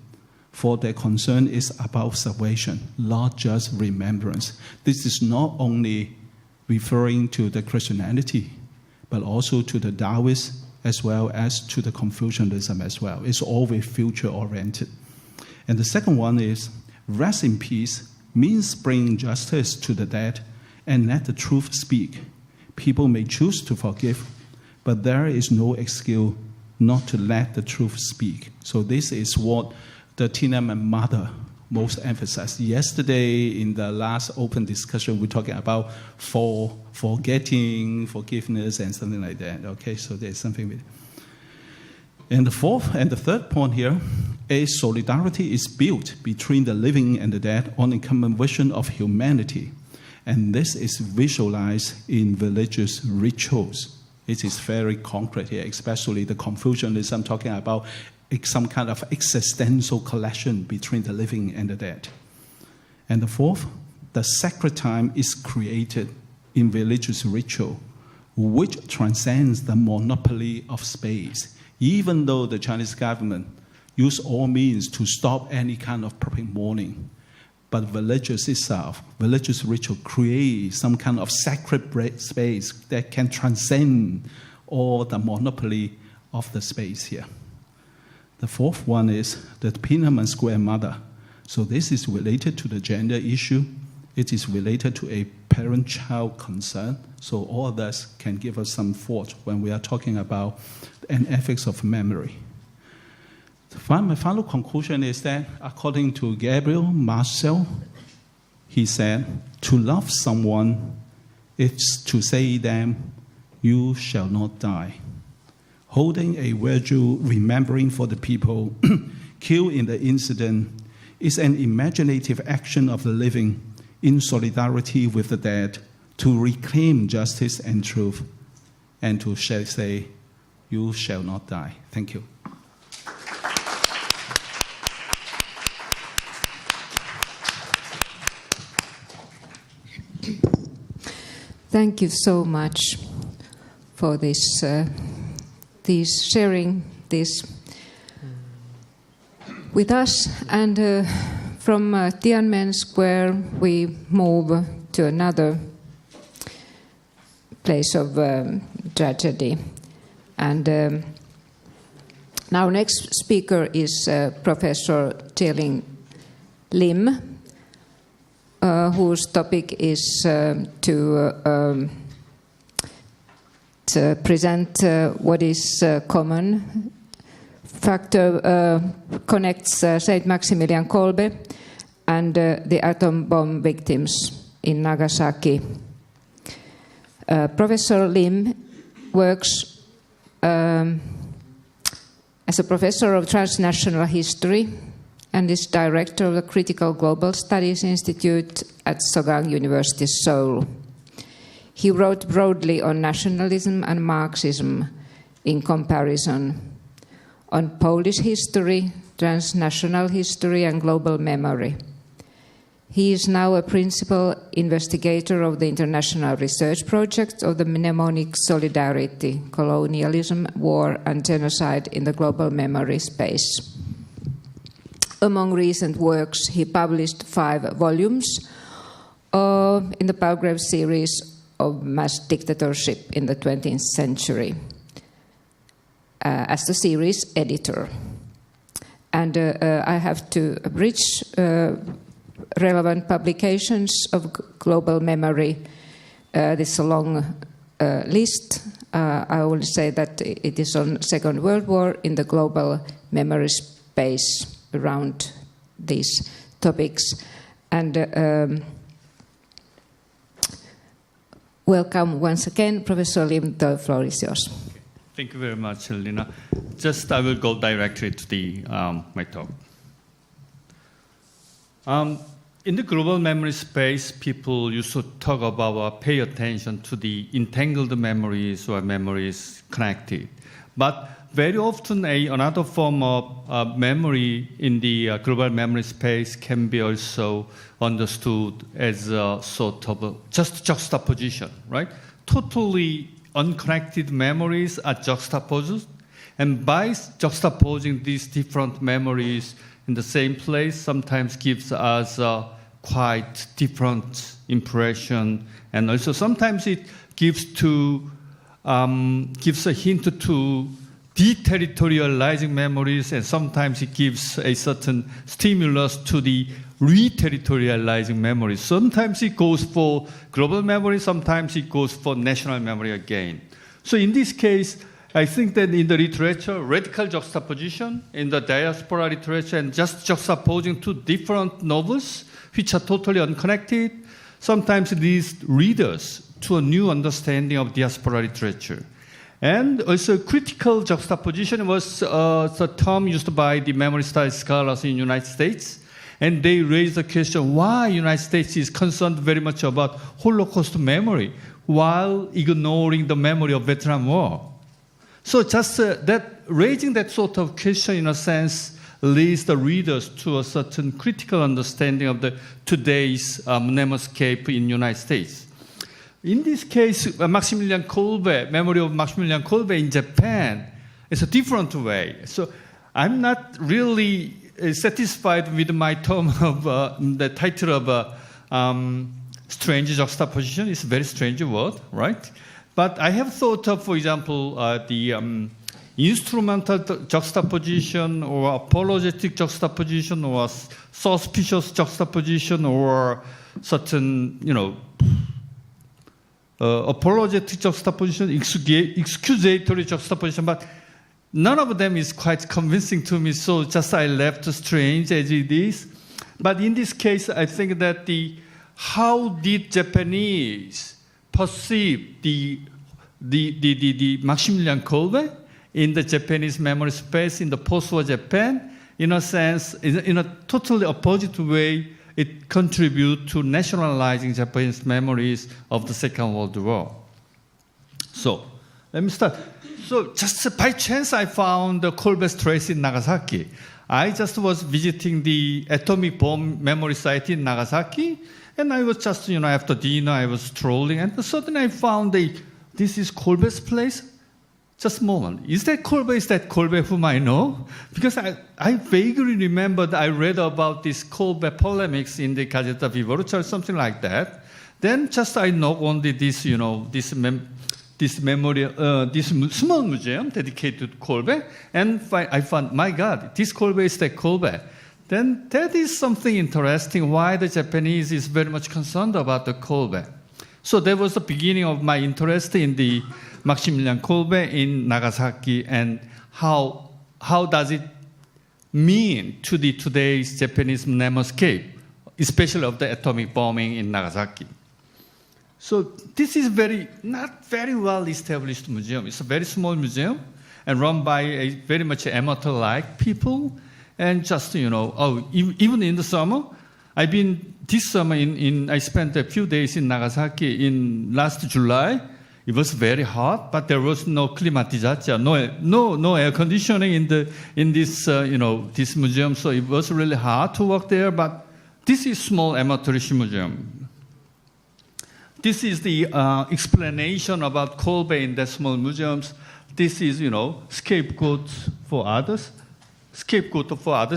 For their concern is about salvation, not just remembrance. This is not only referring to the Christianity, but also to the Taoists as well as to the Confucianism as well. It's always future-oriented. And the second one is rest in peace means bring justice to the dead and let the truth speak. People may choose to forgive, but there is no excuse not to let the truth speak. So this is what the Tiananmen Mother most emphasized. Yesterday, in the last open discussion, we're talking about forgetting, forgiveness, and something like that. Okay, so there's something with it. And the fourth and the third point here is solidarity is built between the living and the dead on a common vision of humanity. And this is visualized in religious rituals. It is very concrete here, especially the Confucianism talking about some kind of existential connection between the living and the dead. And the fourth, the sacred time is created in religious ritual, which transcends the monopoly of space. Even though the Chinese government use all means to stop any kind of public mourning, but religious itself, religious ritual creates some kind of sacred space that can transcend all the monopoly of the space here. The fourth one is the Tiananmen Square Mother. So this is related to the gender issue. It is related to a parent-child concern. So all of this can give us some thought when we are talking about an ethics of memory. My final conclusion is that according to Gabriel Marcel, he said, to love someone is to say them, you shall not die. Holding a vigil, remembering for the people killed in the incident is an imaginative action of the living in solidarity with the dead to reclaim justice and truth and to say, you shall not die. Thank you. Thank you so much for this sharing this with us. And from Tiananmen Square, we move to another place of tragedy. And our next speaker is Professor Jie-Hyun Lim, whose topic is to present what is common factor connects Saint Maksymilian Kolbe and the atom bomb victims in Nagasaki. Professor Lim works as a professor of transnational history and is director of the Critical Global Studies Institute at Sogang University, Seoul. He wrote broadly on nationalism and Marxism in comparison, on Polish history, transnational history, and global memory. He is now a principal investigator of the international research project of the mnemonic Solidarity, Colonialism, War, and Genocide in the Global Memory Space. Among recent works, he published 5 volumes in the Palgrave series of mass dictatorship in the 20th century as the series editor. And I have to abridge relevant publications of global memory. This is a long list. I will say that it is on Second World War in the global memory space around these topics. And welcome once again, Professor Lim. The floor is yours. Thank you very much, Elina. Just I will go directly to the my talk. In the global memory space, people used to talk about pay attention to the entangled memories or memories connected. But very often another form of memory in the global memory space can be also understood as a sort of just juxtaposition, right? Totally unconnected memories are juxtaposed, and by juxtaposing these different memories in the same place sometimes gives us a quite different impression, and also sometimes it gives a hint to deterritorializing memories, and sometimes it gives a certain stimulus to the re-territorializing memories. Sometimes it goes for global memory, sometimes it goes for national memory again. So in this case, I think that in the literature, radical juxtaposition, in the diaspora literature, and just juxtaposing two different novels, which are totally unconnected, sometimes leads readers to a new understanding of diaspora literature. And also critical juxtaposition was the term used by the memory studies scholars in the United States. And they raised the question why the United States is concerned very much about Holocaust memory while ignoring the memory of Vietnam War. So just that raising that sort of question, in a sense, leads the readers to a certain critical understanding of the today's mnemoscape in the United States. In this case, Maksymilian Kolbe, memory of Maksymilian Kolbe in Japan, is a different way. So I'm not really satisfied with my term of the title of strange juxtaposition. It's a very strange word, right? But I have thought of, for example, the instrumental juxtaposition or apologetic juxtaposition or suspicious juxtaposition or certain, apologetic juxtaposition, excusatory juxtaposition, but none of them is quite convincing to me, so just I left strange as it is. But in this case, I think that how did Japanese perceive the Maksymilian Kolbe in the Japanese memory space in the post-war Japan, in a sense, in a totally opposite way, it contributes to nationalizing Japanese memories of the Second World War. So, let me start. So, just by chance, I found the Kolbe's trace in Nagasaki. I just was visiting the atomic bomb memory site in Nagasaki, And I was just, after dinner, I was strolling, and suddenly I found this is Kolbe's place. Just a moment. Is that Kolbe whom I know? Because I vaguely remembered I read about this Kolbe polemics in the Gazeta Wyborcza or something like that. Then just I knock on this small museum dedicated to Kolbe, and I found, my God, this Kolbe is the Kolbe. Then that is something interesting, why the Japanese is very much concerned about the Kolbe. So that was the beginning of my interest in the Maksymilian Kolbe in Nagasaki, and how does it mean to the today's Japanese namerscape, especially of the atomic bombing in Nagasaki. So this is not very well established museum. It's a very small museum and run by a very much amateur-like people. And just, even in the summer, this summer I spent a few days in Nagasaki in last July. It was very hot, but there was no climatization, no air conditioning in this this museum. So it was really hard to work there. But this is small amateurish museum. This is the explanation about Kolbe in the small museums. This is scapegoat for others,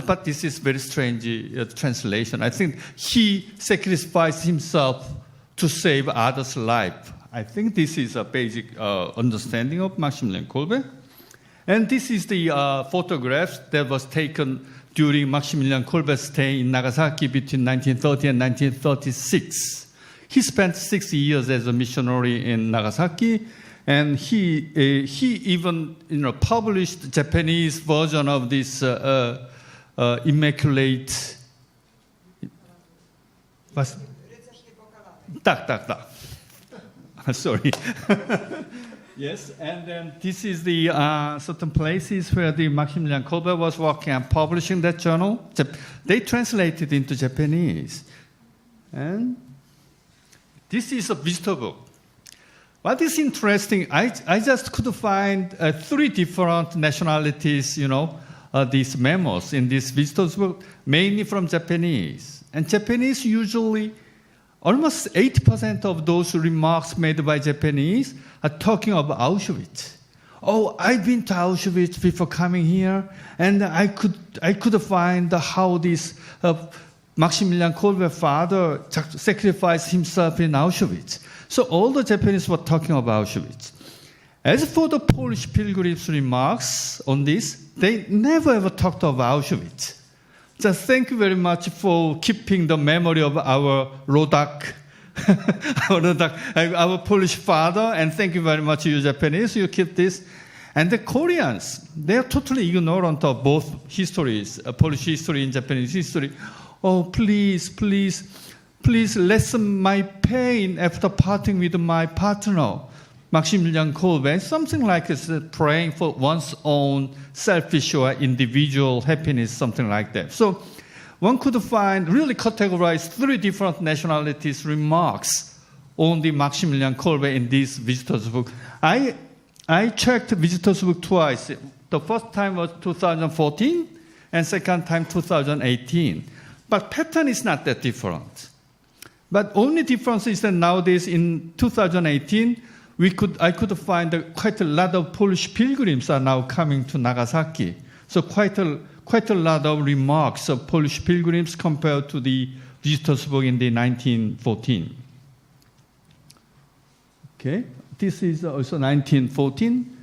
but this is very strange translation. I think he sacrificed himself to save others' life. I think this is a basic understanding of Maksymilian Kolbe. And this is the photograph that was taken during Maksymilian Kolbe's stay in Nagasaki between 1930 and 1936. He spent 6 years as a missionary in Nagasaki, and he even published Japanese version of this Immaculate. Sorry. Yes, and then this is the certain places where the Maksymilian Kolbe was working and publishing that journal. They translated into Japanese. And this is a visitor book. What is interesting, I just could find 3 different nationalities, these memos in this visitor's book, mainly from Japanese. And Japanese usually, almost 80% of those remarks made by Japanese are talking about Auschwitz. Oh, I've been to Auschwitz before coming here, and I could find how this Maksymilian Kolbe's father sacrificed himself in Auschwitz. So all the Japanese were talking about Auschwitz. As for the Polish pilgrims' remarks on this, they never ever talked about Auschwitz. Just thank you very much for keeping the memory of our Rodak, our Polish father, and thank you very much, you Japanese, you keep this. And the Koreans, they are totally ignorant of both histories, Polish history and Japanese history. Oh, please lessen my pain after parting with my partner, Maksymilian Kolbe, something like this, praying for one's own selfish or individual happiness, something like that. So one could really categorize 3 different nationalities' remarks on the Maksymilian Kolbe in this visitor's book. I checked visitor's book twice. The first time was 2014, and second time 2018. But pattern is not that different. But only difference is that nowadays in 2018, I could find quite a lot of Polish pilgrims are now coming to Nagasaki. So quite a lot of remarks of Polish pilgrims compared to the visitors book in the 1914. Okay, this is also 1914.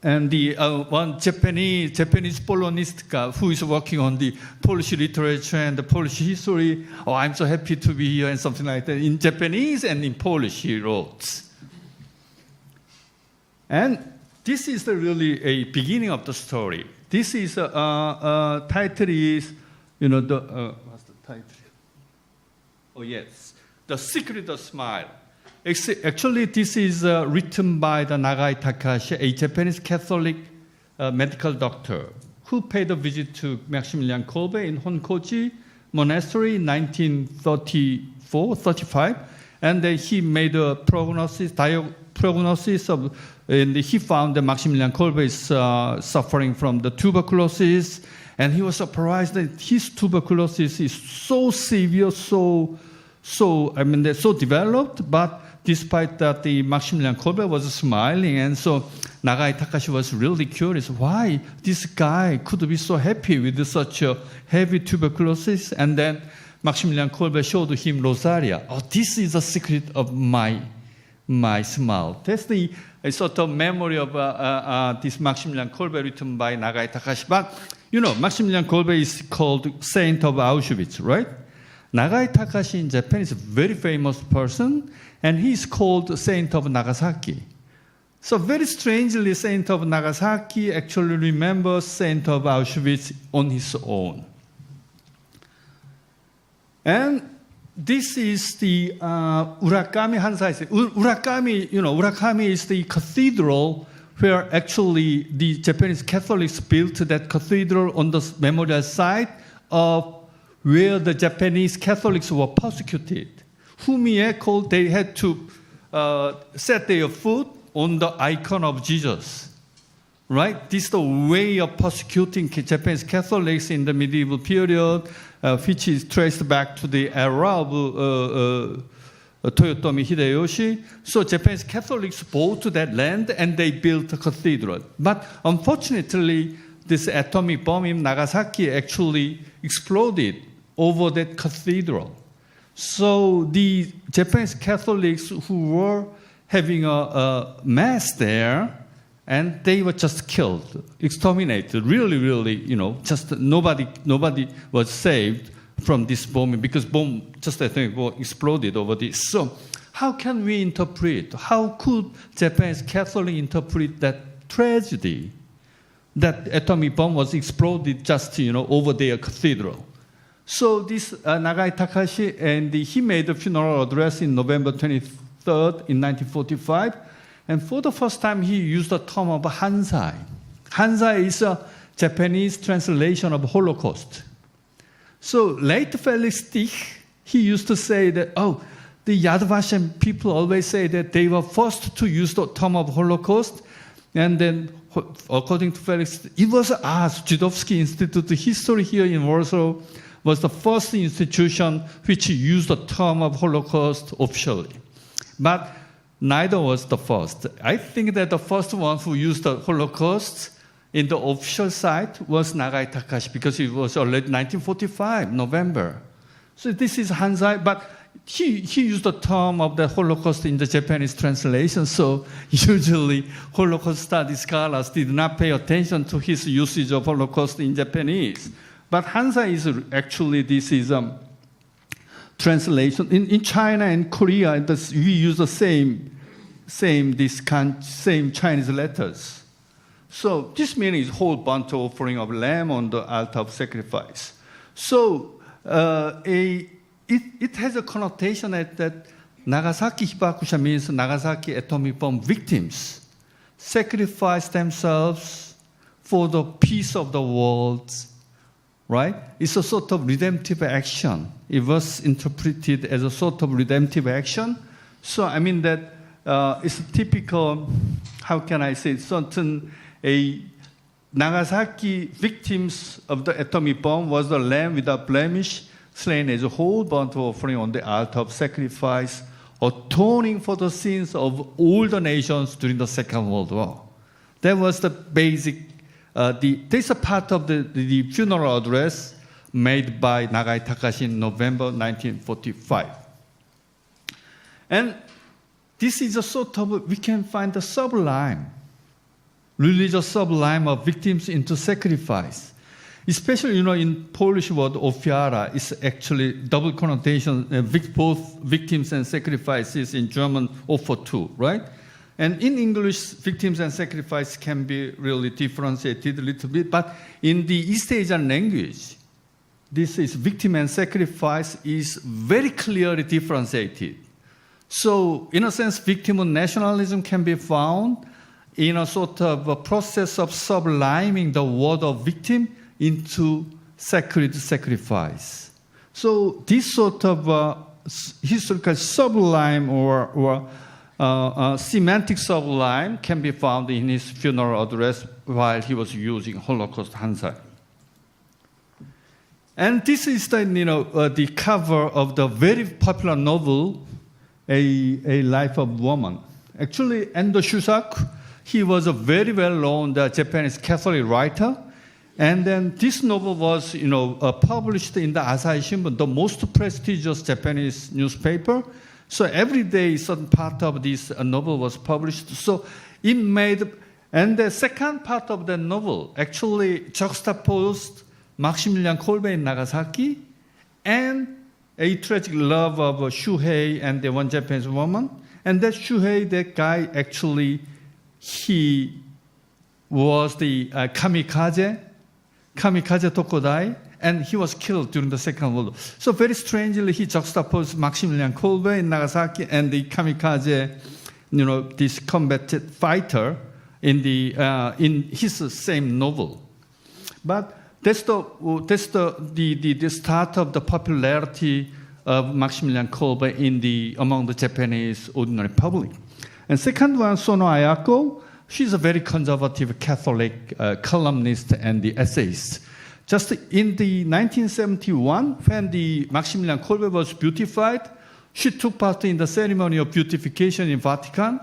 And the one Japanese Polonistka who is working on the Polish literature and the Polish history. Oh, I'm so happy to be here, and something like that. In Japanese and in Polish, he wrote. And this is really a beginning of the story. This is title is, what's the title? Oh yes, The Secret of Smile. Actually, this is written by the Nagai Takashi, a Japanese Catholic medical doctor who paid a visit to Maksymilian Kolbe in Honkoji Monastery in 1934-35, and he made a prognosis of, and he found that Maksymilian Kolbe is suffering from the tuberculosis, and he was surprised that his tuberculosis is so severe, so so, I mean, they're so developed, but despite that, the Maksymilian Kolbe was smiling, and so Nagai Takashi was really curious why this guy could be so happy with such a heavy tuberculosis. And then Maksymilian Kolbe showed him Rosaria. Oh, this is the secret of my smile. That's the sort of memory of this Maksymilian Kolbe written by Nagai Takashi. But, you know, Maksymilian Kolbe is called Saint of Auschwitz, right? Nagai Takashi in Japan is a very famous person, and he's called Saint of Nagasaki. So very strangely, Saint of Nagasaki actually remembers Saint of Auschwitz on his own. And this is the Urakami Hansai. Urakami is the cathedral where actually the Japanese Catholics built that cathedral on the memorial site of where the Japanese Catholics were persecuted. They had to set their foot on the icon of Jesus. Right? This is the way of persecuting Japanese Catholics in the medieval period, which is traced back to the era of Toyotomi Hideyoshi. So Japanese Catholics bought that land and they built a cathedral. But unfortunately, this atomic bomb in Nagasaki actually exploded over that cathedral. So the Japanese Catholics who were having a mass there, and they were just killed, exterminated. Really, just nobody was saved from this bombing because bomb just I think exploded over this. So how can we interpret? How could Japanese Catholic interpret that tragedy? That atomic bomb was exploded just over their cathedral. So this Nagai Takashi, and he made a funeral address in November 23rd in 1945. And for the first time, he used the term of Hansai. Hansai is a Japanese translation of Holocaust. So late Felix Stich, he used to say that, the Yad Vashem people always say that they were first to use the term of Holocaust. And then, according to Felix, it was us, Żydowski Institute History here in Warsaw, was the first institution which used the term of Holocaust officially. But neither was the first. I think that the first one who used the Holocaust in the official site was Nagai Takashi because it was already 1945, November. So this is Hansai, but he used the term of the Holocaust in the Japanese translation, so usually Holocaust study scholars did not pay attention to his usage of Holocaust in Japanese. But Hansai is actually, this is translation. In China and Korea, we use the same Chinese letters. So this means whole burnt offering of lamb on the altar of sacrifice. So it has a connotation that Nagasaki Hibakusha means Nagasaki atomic bomb victims sacrifice themselves for the peace of the world. Right? It's a sort of redemptive action. It was interpreted as a sort of redemptive action. So I mean that it's a typical, how can I say, Nagasaki victims of the atomic bomb was the lamb without blemish, slain as a whole burnt offering on the altar of sacrifice, atoning for the sins of all the nations during the Second World War. That was the basic. This is a part of the funeral address made by Nagai Takashi in November 1945. And this is a sort of, we can find the sublime, religious sublime of victims into sacrifice. Especially, in Polish word ofiara is actually double connotation, both victims and sacrifices in German offer too, right? And in English, victims and sacrifice can be really differentiated a little bit, but in the East Asian language, this is victim and sacrifice is very clearly differentiated. So, in a sense, victim nationalism can be found in a sort of a process of subliming the word of victim into sacred sacrifice. So, this sort of historical sublime or semantic sublime can be found in his funeral address while he was using Holocaust Hansai. And this is the, the cover of the very popular novel, A Life of Woman. Actually, Endo Shusaku, he was a very well-known Japanese Catholic writer. And then this novel was, published in the Asahi Shimbun, the most prestigious Japanese newspaper. So every day, certain part of this novel was published. So it made, and the second part of the novel actually juxtaposed Maksymilian Kolbe in Nagasaki and a tragic love of Shuhei and the one Japanese woman. And that Shuhei, that guy, actually, he was the kamikaze Tokodai, and he was killed during the Second World War. So very strangely, he juxtaposed Maksymilian Kolbe in Nagasaki and the kamikaze, this combatant fighter in his same novel. But that's the start of the popularity of Maksymilian Kolbe among the Japanese ordinary public. And second one, Sono Ayako. She's a very conservative Catholic columnist and the essayist. Just in the 1971, when the Maksymilian Kolbe was beatified, she took part in the ceremony of beatification in Vatican.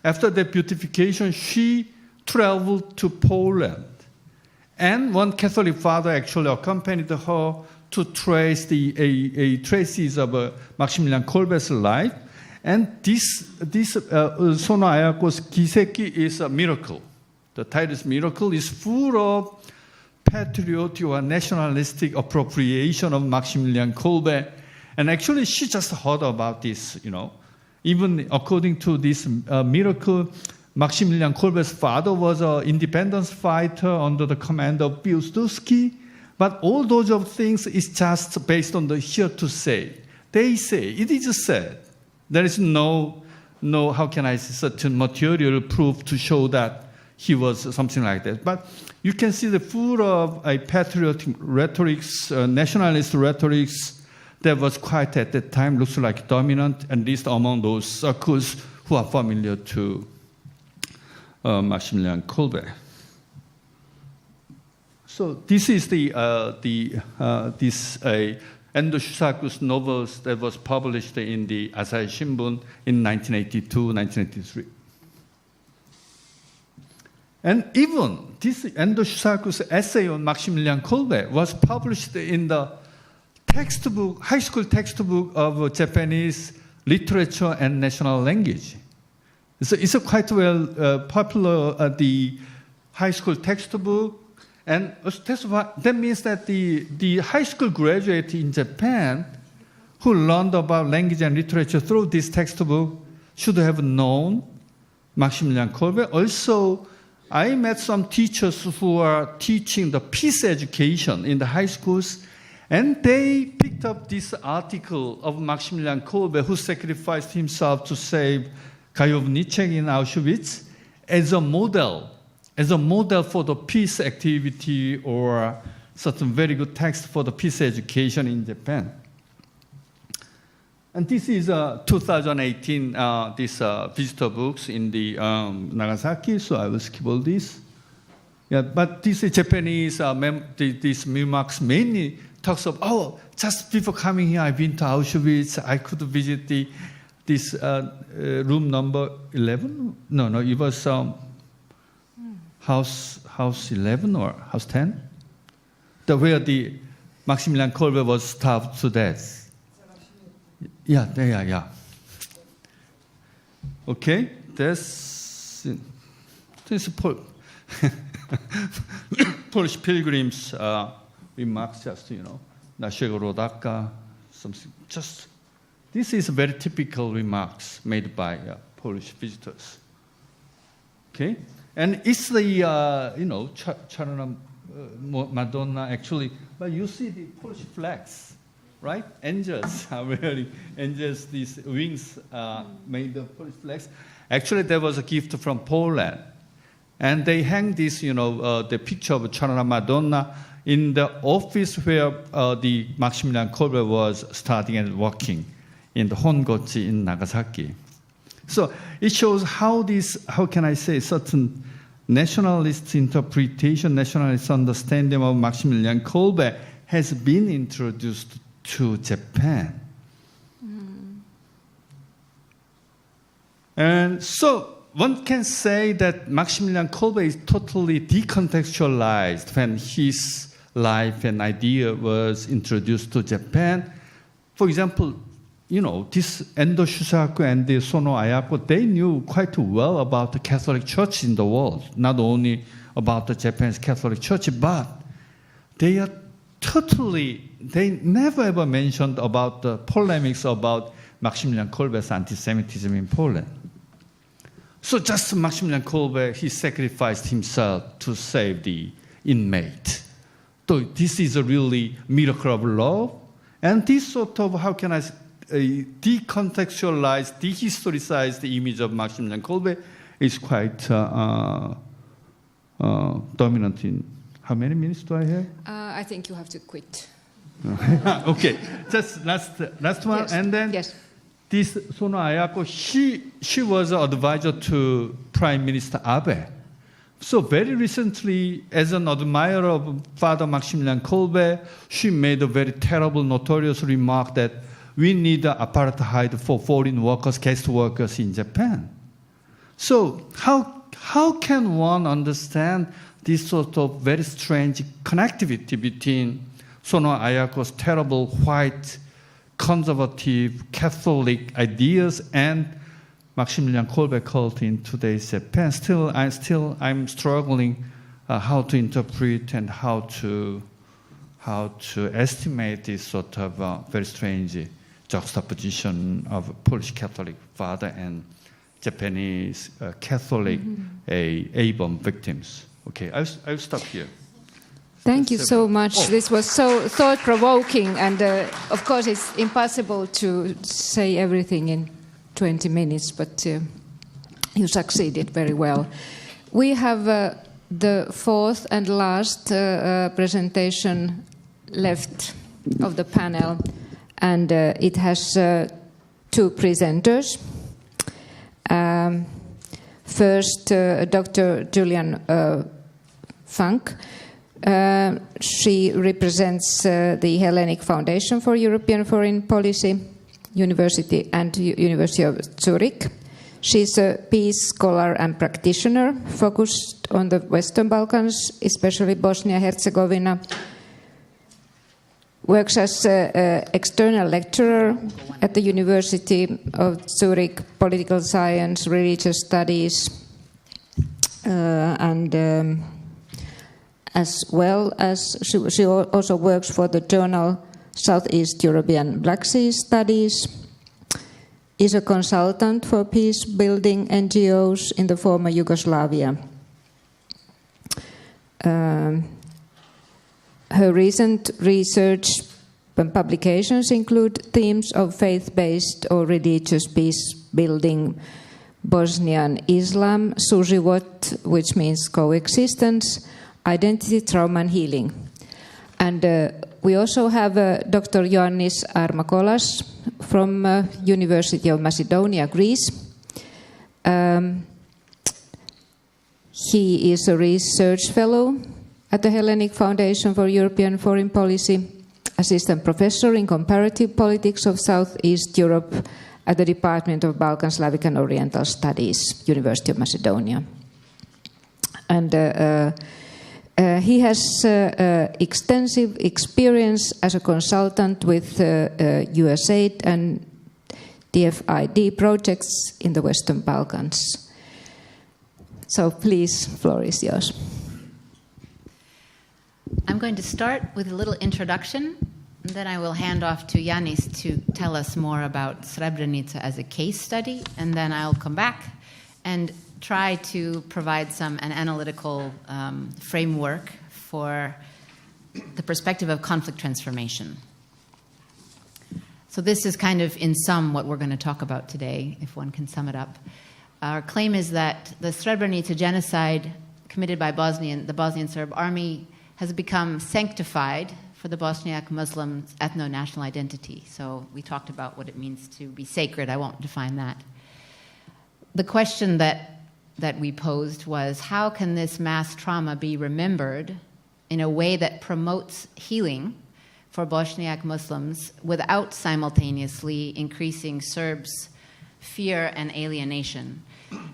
After the beatification, she traveled to Poland. And one Catholic father actually accompanied her to trace the traces of Maksymilian Kolbe's life. And this Sono Ayako's Kiseki is a miracle. The title miracle is full of patriotic or nationalistic appropriation of Maksymilian Kolbe. And actually, she just heard about this, Even according to this miracle, Maksymilian Kolbe's father was an independence fighter under the command of Piłsudski. But all those things is just based on the hearsay. They say, it is said. There is no, how can I say, certain material proof to show that he was something like that. But you can see the full of a patriotic rhetorics, nationalist rhetorics that was quite at that time, looks like dominant, at least among those circles who are familiar to Maksymilian Kolbe. So this is Endo Shusaku's novels that was published in the Asahi Shimbun in 1982, 1983. And even this Endo Shusaku's essay on Maksymilian Kolbe was published in the textbook, high school textbook of Japanese literature and national language. So it's a quite well popular the high school textbook. And that means that the high school graduate in Japan who learned about language and literature through this textbook should have known Maksymilian Kolbe. Also, I met some teachers who are teaching the peace education in the high schools, and they picked up this article of Maksymilian Kolbe, who sacrificed himself to save Gajowniczek in Auschwitz, as a model for the peace activity or certain very good text for the peace education in Japan. And this is 2018, this visitor books in the Nagasaki, so I will skip all this. Yeah, but this is Japanese, these remarks mainly talks of, just before coming here, I've been to Auschwitz, I could visit this room number 11? No, it was house 11 or house 10? Where the Maksymilian Kolbe was starved to death. Yeah. Okay, this Polish pilgrims remarks, just, naszego rodaка, something, just, this is very typical remarks made by Polish visitors. Okay, and it's the, Tiananmen Madonna actually, but you see the Polish flags, right? Angels are wearing angels, these wings made of Polish flags. Actually, there was a gift from Poland. And they hang this, the picture of Tiananmen Madonna in the office where the Maksymilian Kolbe was studying and working in the Hongochi in Nagasaki. So it shows how can I say, certain nationalist interpretation, nationalist understanding of Maksymilian Kolbe has been introduced to Japan. And so one can say that Maksymilian Kolbe is totally decontextualized when his life and idea was introduced to Japan. For example, this Endo Shusaku and the Sono Ayako, they knew quite well about the Catholic Church in the world, not only about the Japanese Catholic Church, but they never ever mentioned about the polemics about Maksymilian Kolbe's anti-Semitism in Poland. So just Maksymilian Kolbe, he sacrificed himself to save the inmate. So this is a really miracle of love. And this sort of, how can I decontextualize, dehistoricize the image of Maksymilian Kolbe is quite dominant in, how many minutes do I have? I think you have to quit. Okay, just last one. Yes. And then yes. This Sono Ayako, she was an advisor to Prime Minister Abe. So very recently, as an admirer of Father Maksymilian Kolbe, she made a very terrible, notorious remark that we need apartheid for foreign workers, guest workers in Japan. So how can one understand this sort of very strange connectivity between Sono Ayako's terrible white conservative Catholic ideas and Maksymilian Kolbe cult in today's Japan? I'm struggling how to interpret and how to estimate this sort of very strange juxtaposition of Polish Catholic father and Japanese Catholic A-bomb victims. Okay, I'll stop here. Thank you so much. This was so thought-provoking, and of course it's impossible to say everything in 20 minutes, but you succeeded very well. We have the fourth and last presentation left of the panel, and it has two presenters. First, Dr. Julianne Funk. She represents the Hellenic Foundation for European Foreign Policy, University of Zurich. She's a peace scholar and practitioner focused on the Western Balkans, especially Bosnia-Herzegovina. Works as an external lecturer at the University of Zurich, political science, religious studies, and as well as she also works for the journal Southeast European Black Sea Studies, is a consultant for peace-building NGOs in the former Yugoslavia. Her recent research and publications include themes of faith-based or religious peace-building, Bosnian Islam, Suživot, which means coexistence, identity, trauma, and healing. And we also have Dr. Ioannis Armakolas from University of Macedonia, Greece. He is a research fellow at the Hellenic Foundation for European Foreign Policy, assistant professor in comparative politics of Southeast Europe at the Department of Balkan, Slavic and Oriental Studies, University of Macedonia. And he has extensive experience as a consultant with USAID and DFID projects in the Western Balkans. So please, floor is yours. I'm going to start with a little introduction, and then I will hand off to Ioannis to tell us more about Srebrenica as a case study, and then I'll come back and try to provide an analytical framework for the perspective of conflict transformation. So this is kind of, in sum, what we're going to talk about today, if one can sum it up. Our claim is that the Srebrenica genocide committed by the Bosnian Serb army has become sanctified for the Bosniak Muslims' ethno-national identity. So we talked about what it means to be sacred. I won't define that. The question that we posed was, how can this mass trauma be remembered in a way that promotes healing for Bosniak Muslims without simultaneously increasing Serbs' fear and alienation.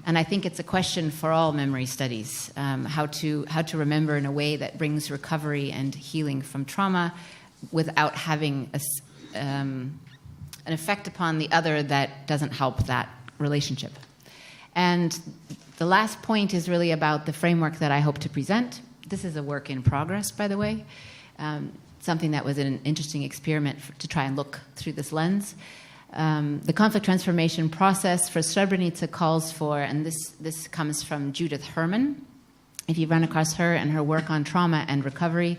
And I think it's a question for all memory studies, how to remember in a way that brings recovery and healing from trauma without having an effect upon the other that doesn't help that relationship. And the last point is really about the framework that I hope to present. This is a work in progress, by the way, something that was an interesting experiment to try and look through this lens. The conflict transformation process for Srebrenica calls for, and this comes from Judith Herman, if you run across her and her work on trauma and recovery,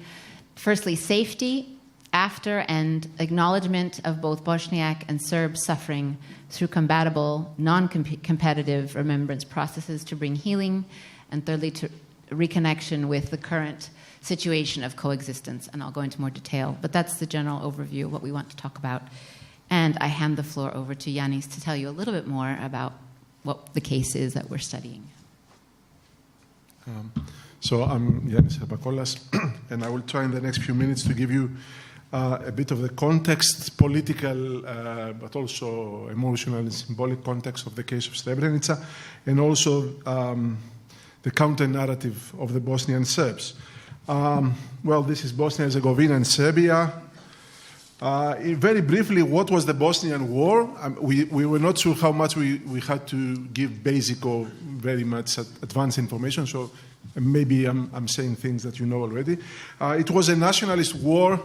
firstly, safety, after and acknowledgement of both Bosniak and Serb suffering through compatible, non-competitive remembrance processes to bring healing, and thirdly, to reconnection with the current situation of coexistence. And I'll go into more detail, but that's the general overview of what we want to talk about. And I hand the floor over to Ioannis to tell you a little bit more about what the case is that we're studying. So I'm Ioannis Armakolas, and I will try in the next few minutes to give you a bit of the context, political, but also emotional and symbolic context of the case of Srebrenica, and also the counter-narrative of the Bosnian Serbs. Well, this is Bosnia-Herzegovina and Serbia. Very briefly, what was the Bosnian War? We were not sure how much we had to give basic or very much advanced information, so maybe I'm saying things that you know already. It was a nationalist war,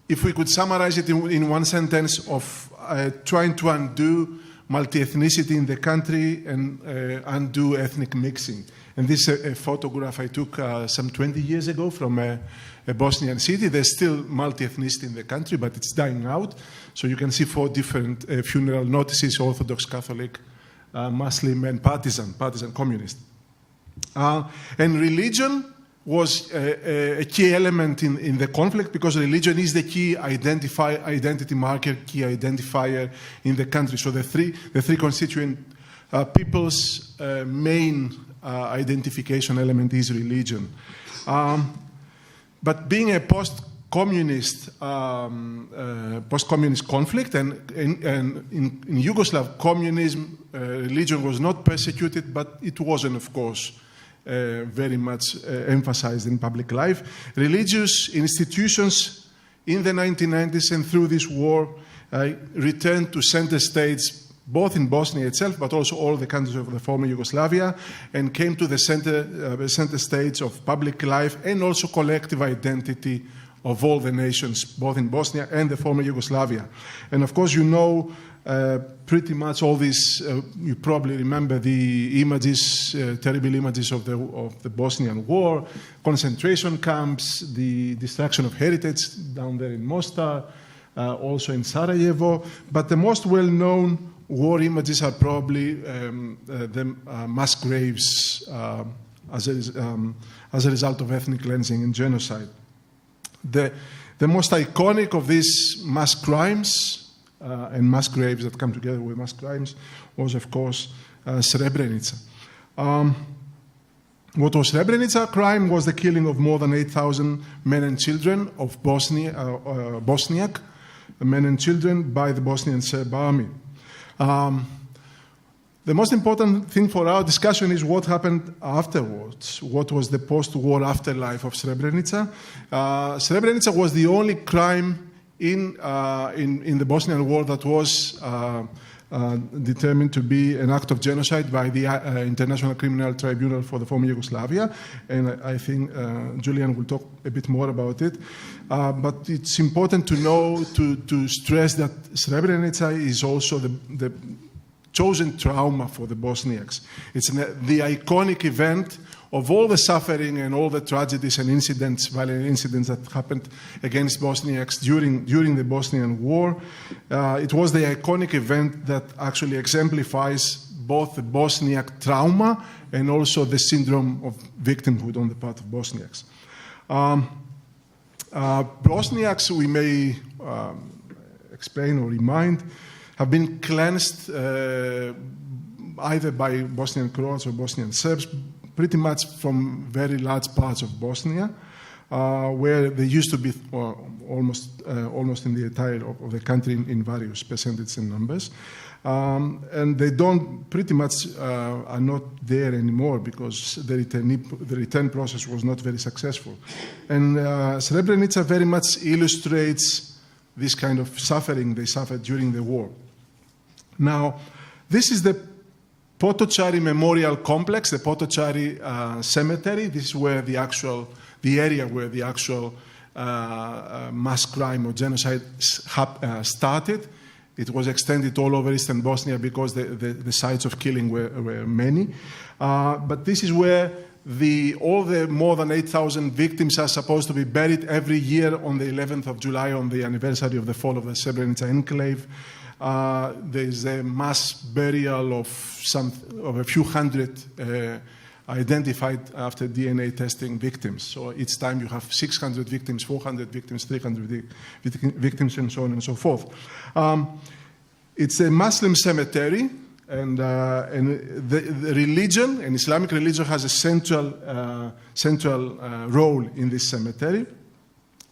if we could summarize it in one sentence, of trying to undo multi-ethnicity in the country and undo ethnic mixing. And this is a photograph I took some 20 years ago from a Bosnian city. There's still multi-ethnicity in the country, but it's dying out. So you can see 4 different funeral notices: Orthodox, Catholic, Muslim, and partisan communist. And religion was a key element in the conflict, because religion is the key identity marker, key identifier in the country. So the three constituent people's main identification element is religion. But being a post-communist conflict, and in Yugoslav communism, religion was not persecuted, but it wasn't, of course, very much emphasized in public life. Religious institutions in the 1990s and through this war returned to center stage, both in Bosnia itself, but also all the countries of the former Yugoslavia, and came to the center stage of public life and also collective identity of all the nations, both in Bosnia and the former Yugoslavia. And of course, you know pretty much all this. You probably remember the images, terrible images of the Bosnian War, concentration camps, the destruction of heritage down there in Mostar, also in Sarajevo. But the most well-known war images are probably the mass graves as a result of ethnic cleansing and genocide. The most iconic of these mass crimes and mass graves that come together with mass crimes was, of course, Srebrenica. What was Srebrenica? Crime was the killing of more than 8,000 men and children of Bosniak men and children by the Bosnian Serb army. The most important thing for our discussion is what happened afterwards. What was the post-war afterlife of Srebrenica? Srebrenica was the only crime in the Bosnian War that was determined to be an act of genocide by the International Criminal Tribunal for the former Yugoslavia, and I think Julianne will talk a bit more about it. But it's important to know, to stress that Srebrenica is also the chosen trauma for the Bosniaks. It's the iconic event of all the suffering and all the tragedies and incidents, violent incidents that happened against Bosniaks during the Bosnian War. It was the iconic event that actually exemplifies both the Bosniak trauma and also the syndrome of victimhood on the part of Bosniaks. Bosniaks, we may explain or remind, have been cleansed either by Bosnian Croats or Bosnian Serbs, pretty much from very large parts of Bosnia. where they used to be almost in the entire of the country in various percentages and numbers. And they pretty much are not there anymore because the return process was not very successful. And Srebrenica very much illustrates this kind of suffering they suffered during the war. Now, this is the Potocari Memorial Complex, the Potocari Cemetery. This is where the area where the actual mass crime or genocide started. It was extended all over Eastern Bosnia because the sites of killing were many. But this is where all the more than 8,000 victims are supposed to be buried every year on the 11th of July, on the anniversary of the fall of the Srebrenica enclave. There's a mass burial of a few hundred identified after DNA testing victims. So each time you have 600 victims, 400 victims, 300 victims, and so on and so forth. It's a Muslim cemetery, and the religion, and Islamic religion, has a central role in this cemetery.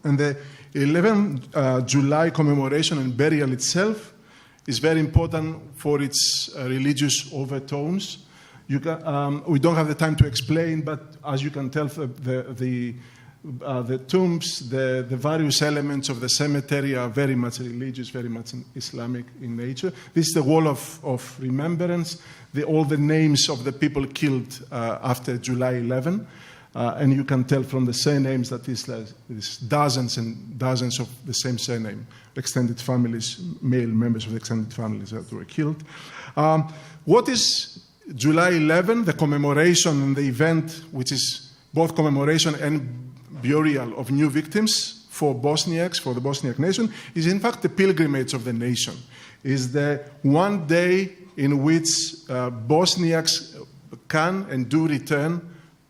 And the 11th July commemoration and burial itself is very important for its religious overtones. We don't have the time to explain, but as you can tell, the tombs, the various elements of the cemetery are very much religious, very much Islamic in nature. This is the wall of remembrance, all the names of the people killed after July 11. And you can tell from the surnames that there's dozens and dozens of the same surname, extended families, male members of the extended families that were killed. What is July 11, the commemoration and the event, which is both commemoration and burial of new victims for Bosniaks, for the Bosniak nation, is in fact the pilgrimage of the nation. Is the one day in which Bosniaks can and do return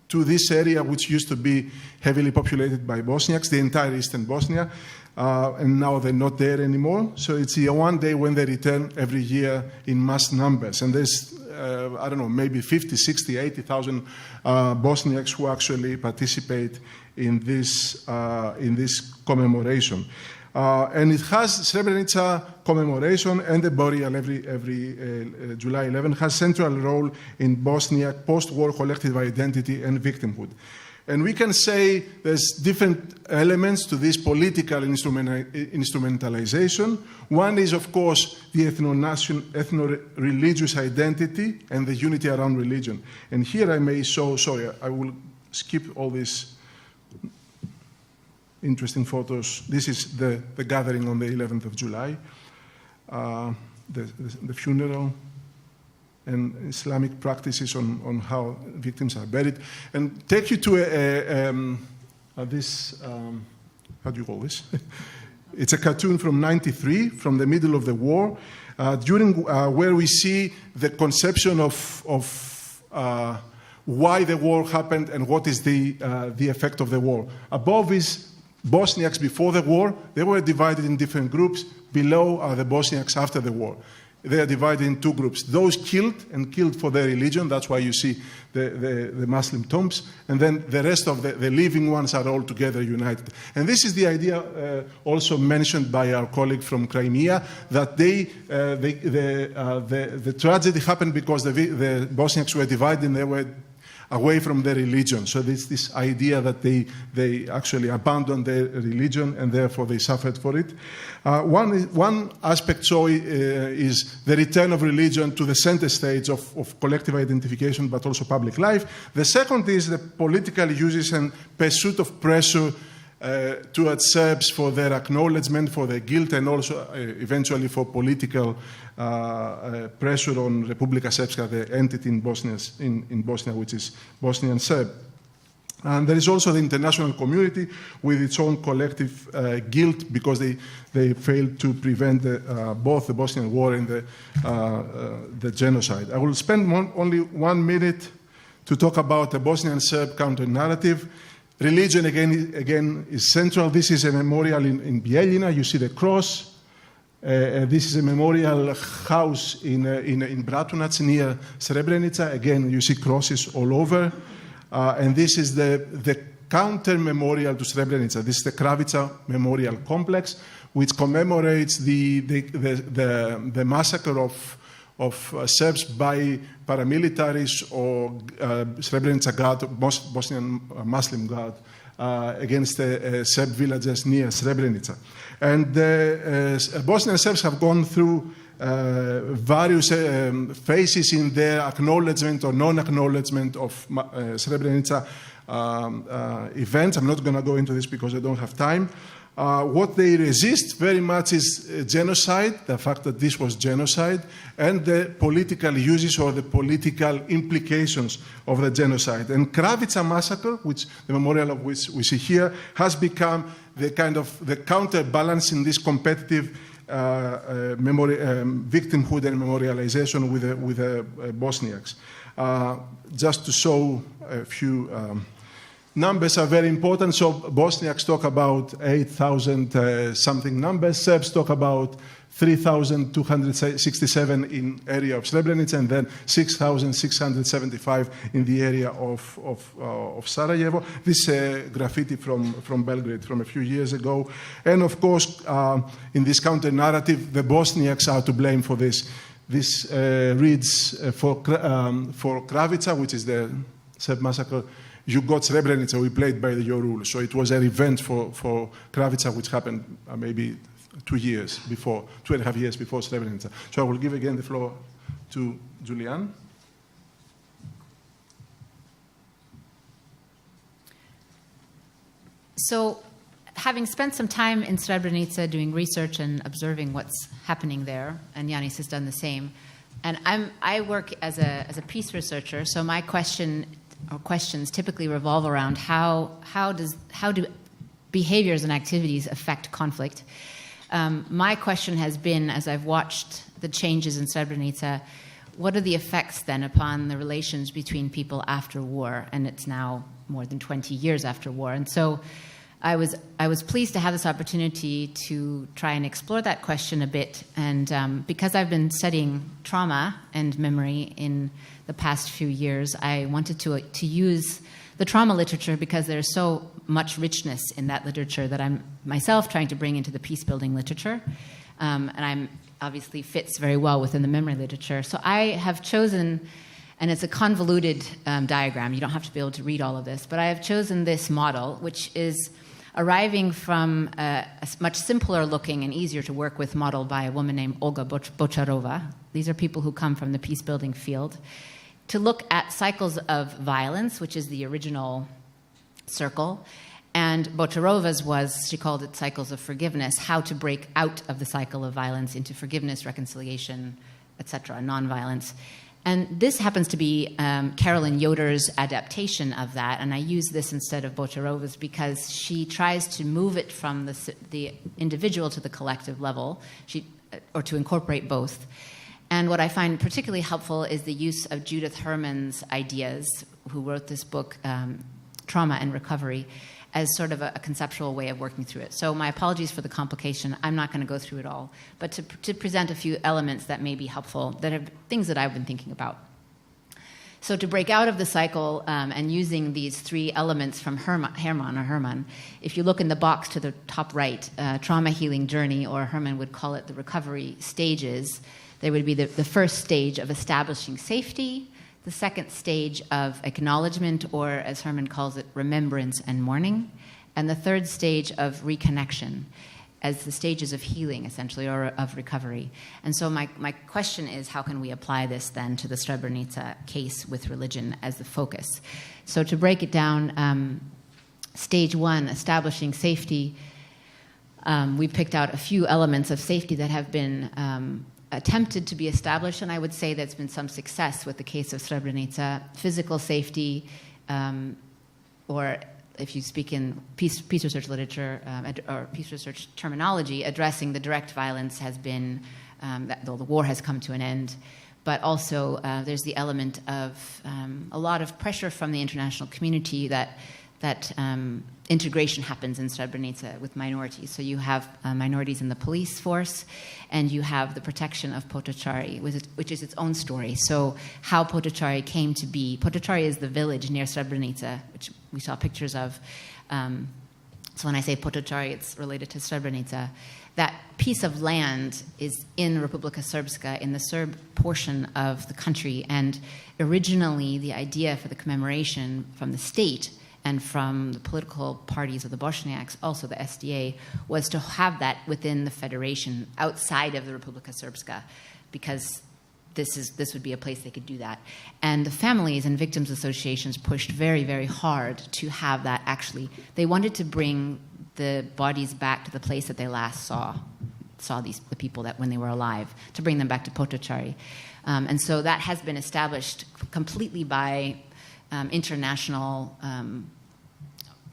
to this area, which used to be heavily populated by Bosniaks, the entire eastern Bosnia, and now they're not there anymore. So it's the one day when they return every year in mass numbers. And there's, I don't know, maybe 50, 60, 80,000 Bosniaks who actually participate in this commemoration. And it has Srebrenica commemoration and the burial every July 11 has central role in Bosniak post-war collective identity and victimhood. And we can say there's different elements to this political instrumentalization. One is, of course, the ethno-religious identity and the unity around religion. And here I may show, sorry, I will skip all these interesting photos. This is the gathering on the 11th of July, the funeral, and Islamic practices on how victims are buried. And take you to this, how do you call this? It's a cartoon from '93, from the middle of the war, where we see the conception of why the war happened and what is the effect of the war. Above is Bosniaks before the war. They were divided in different groups. Below are the Bosniaks after the war. They are divided in two groups. Those killed for their religion. That's why you see the Muslim tombs. And then the rest of the living ones are all together united. And this is the idea also mentioned by our colleague from Crimea, that the tragedy happened because the Bosniaks were divided and they were away from their religion. So this idea that they actually abandoned their religion and therefore they suffered for it. One aspect is the return of religion to the center stage of collective identification, but also public life. The second is the political uses and pursuit of pressure towards Serbs for their acknowledgement, for their guilt, and also eventually for political pressure on Republika Srpska, the entity in Bosnia, which is Bosnian Serb. And there is also the international community with its own collective guilt because they failed to prevent both the Bosnian War and the genocide. I will spend only 1 minute to talk about the Bosnian Serb counter-narrative. Religion, again, is central. This is a memorial in Bijeljina. You see the cross. This is a memorial house in Bratunac near Srebrenica. Again, you see crosses all over. And this is the counter-memorial to Srebrenica. This is the Kravica Memorial Complex, which commemorates the massacre of Serbs by paramilitaries or Srebrenica Guard, Bosnian Muslim Guard, against Serb villages near Srebrenica. And the Bosnian Serbs have gone through various phases in their acknowledgement or non-acknowledgement of Srebrenica events. I'm not going to go into this because I don't have time. What they resist very much is genocide, the fact that this was genocide, and the political uses or the political implications of the genocide. And Kravica massacre, which the memorial of which we see here, has become the kind of the counterbalance in this competitive victimhood and memorialization with the Bosniaks. Just to show a few numbers are very important. So Bosniaks talk about 8,000 something numbers. Serbs talk about 3,267 in area of Srebrenica, and then 6,675 in the area of Sarajevo. This graffiti from Belgrade from a few years ago. And of course, in this counter-narrative, the Bosniaks are to blame for this. This reads for Kravica, which is the Serb massacre, you got Srebrenica, we played by your rules. So it was a revenge for Kravica, which happened maybe 2.5 years before Srebrenica. So I will give again the floor to Julianne. So, having spent some time in Srebrenica doing research and observing what's happening there, and Ioannis has done the same, and I work as a peace researcher, so my questions typically revolve around how do behaviors and activities affect conflict. My question has been, as I've watched the changes in Srebrenica, what are the effects then upon the relations between people after war? And it's now more than 20 years after war. And so I was pleased to have this opportunity to try and explore that question a bit. And because I've been studying trauma and memory in the past few years, I wanted to use the trauma literature because there's so much richness in that literature that I'm myself trying to bring into the peace-building literature. And I'm obviously fits very well within the memory literature. So I have chosen, and it's a convoluted diagram. You don't have to be able to read all of this, but I have chosen this model, which is arriving from a much simpler looking and easier to work with model by a woman named Olga Bocharova. These are people who come from the peace-building field, to look at cycles of violence, which is the original circle. And Bocharova's was, she called it cycles of forgiveness, how to break out of the cycle of violence into forgiveness, reconciliation, etc., nonviolence. And this happens to be Carolyn Yoder's adaptation of that, and I use this instead of Bocharova's because she tries to move it from the individual to the collective level, or to incorporate both. And what I find particularly helpful is the use of Judith Herman's ideas, who wrote this book, Trauma and Recovery, as sort of a conceptual way of working through it. So my apologies for the complication. I'm not going to go through it all, but to present a few elements that may be helpful, that are things that I've been thinking about. So to break out of the cycle and using these three elements from Herman, if you look in the box to the top right, trauma healing journey, or Herman would call it the recovery stages, there would be the first stage of establishing safety, the second stage of acknowledgement, or as Herman calls it, remembrance and mourning, and the third stage of reconnection as the stages of healing, essentially, or of recovery. And so my question is, how can we apply this then to the Srebrenica case with religion as the focus? So to break it down, stage one, establishing safety, we picked out a few elements of safety that have been attempted to be established, and I would say there's been some success with the case of Srebrenica. Physical safety, or if you speak in peace research literature or peace research terminology, addressing the direct violence has been, though the war has come to an end, but also there's the element of a lot of pressure from the international community that integration happens in Srebrenica with minorities. So you have minorities in the police force, and you have the protection of Potocari, which is its own story. So how Potocari came to be. Potocari is the village near Srebrenica, which we saw pictures of. So when I say Potocari, it's related to Srebrenica. That piece of land is in Republika Srpska, in the Serb portion of the country. And originally, the idea for the commemoration from the state and from the political parties of the Bosniaks, also the SDA, was to have that within the federation outside of the Republika Srpska, because this would be a place they could do that. And the families and victims associations pushed very, very hard to have that actually. They wanted to bring the bodies back to the place that they last saw the people that when they were alive, to bring them back to Potocari. And so that has been established completely by international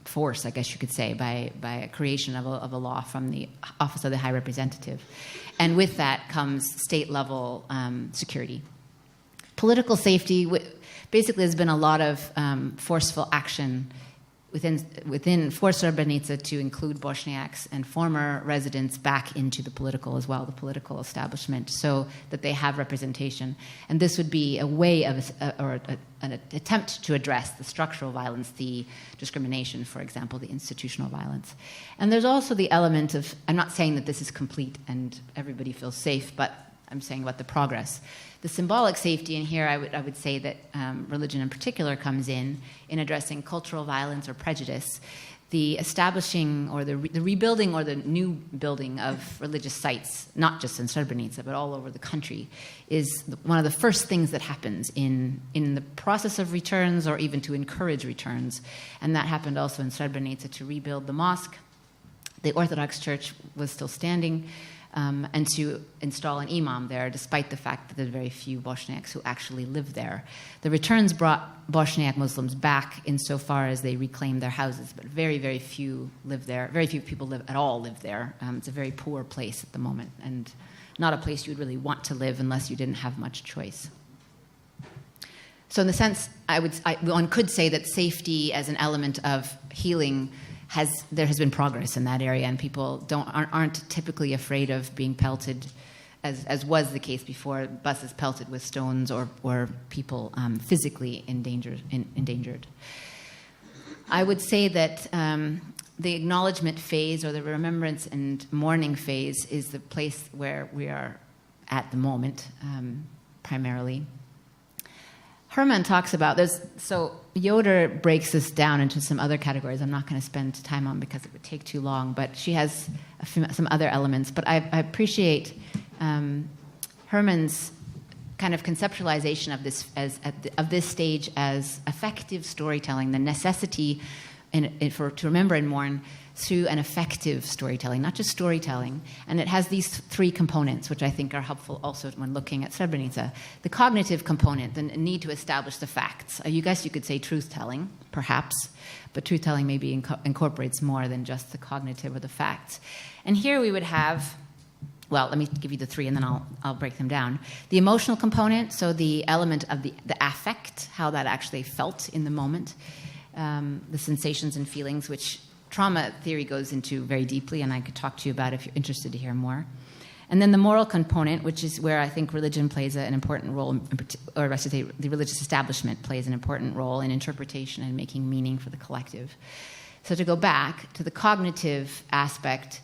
force, I guess you could say, by a creation of a law from the Office of the High Representative. And with that comes state-level security. Political safety, basically there's been a lot of forceful action within for Srebrenica to include Bosniaks and former residents back into the political as well, the political establishment, so that they have representation. And this would be a way of, an attempt to address the structural violence, the discrimination, for example, the institutional violence. And there's also the element of, I'm not saying that this is complete and everybody feels safe, but I'm saying about the progress. The symbolic safety in here, I would say that religion in particular comes in addressing cultural violence or prejudice. The establishing or the rebuilding or the new building of religious sites, not just in Srebrenica, but all over the country, is one of the first things that happens in the process of returns or even to encourage returns. And that happened also in Srebrenica to rebuild the mosque. The Orthodox Church was still standing. And to install an imam there, despite the fact that there's very few Bosniaks who actually live there. The returns brought Bosniak Muslims back insofar as they reclaimed their houses, but very, very few live there. Very few people live there. It's a very poor place at the moment, and not a place you'd really want to live unless you didn't have much choice. So in the sense, one could say that safety as an element of healing there has been progress in that area, and people aren't typically afraid of being pelted, as was the case before, buses pelted with stones or people physically endangered. I would say that the acknowledgement phase or the remembrance and mourning phase is the place where we are at the moment, primarily. Herman talks about this. So Yoder breaks this down into some other categories I'm not going to spend time on because it would take too long, but she has some other elements. But I appreciate Herman's kind of conceptualization of this of this stage as effective storytelling, the necessity to remember and mourn through an effective storytelling, not just storytelling. And it has these three components, which I think are helpful also when looking at Srebrenica. The cognitive component, the need to establish the facts. You could say truth-telling, perhaps, but truth-telling maybe incorporates more than just the cognitive or the facts. And here we would have, well, let me give you the three and then I'll break them down. The emotional component, so the element of the affect, how that actually felt in the moment, the sensations and feelings, which trauma theory goes into very deeply, and I could talk to you about if you're interested to hear more. And then the moral component, which is where I think religion plays an important role, or I should say the religious establishment plays an important role in interpretation and making meaning for the collective. So to go back to the cognitive aspect,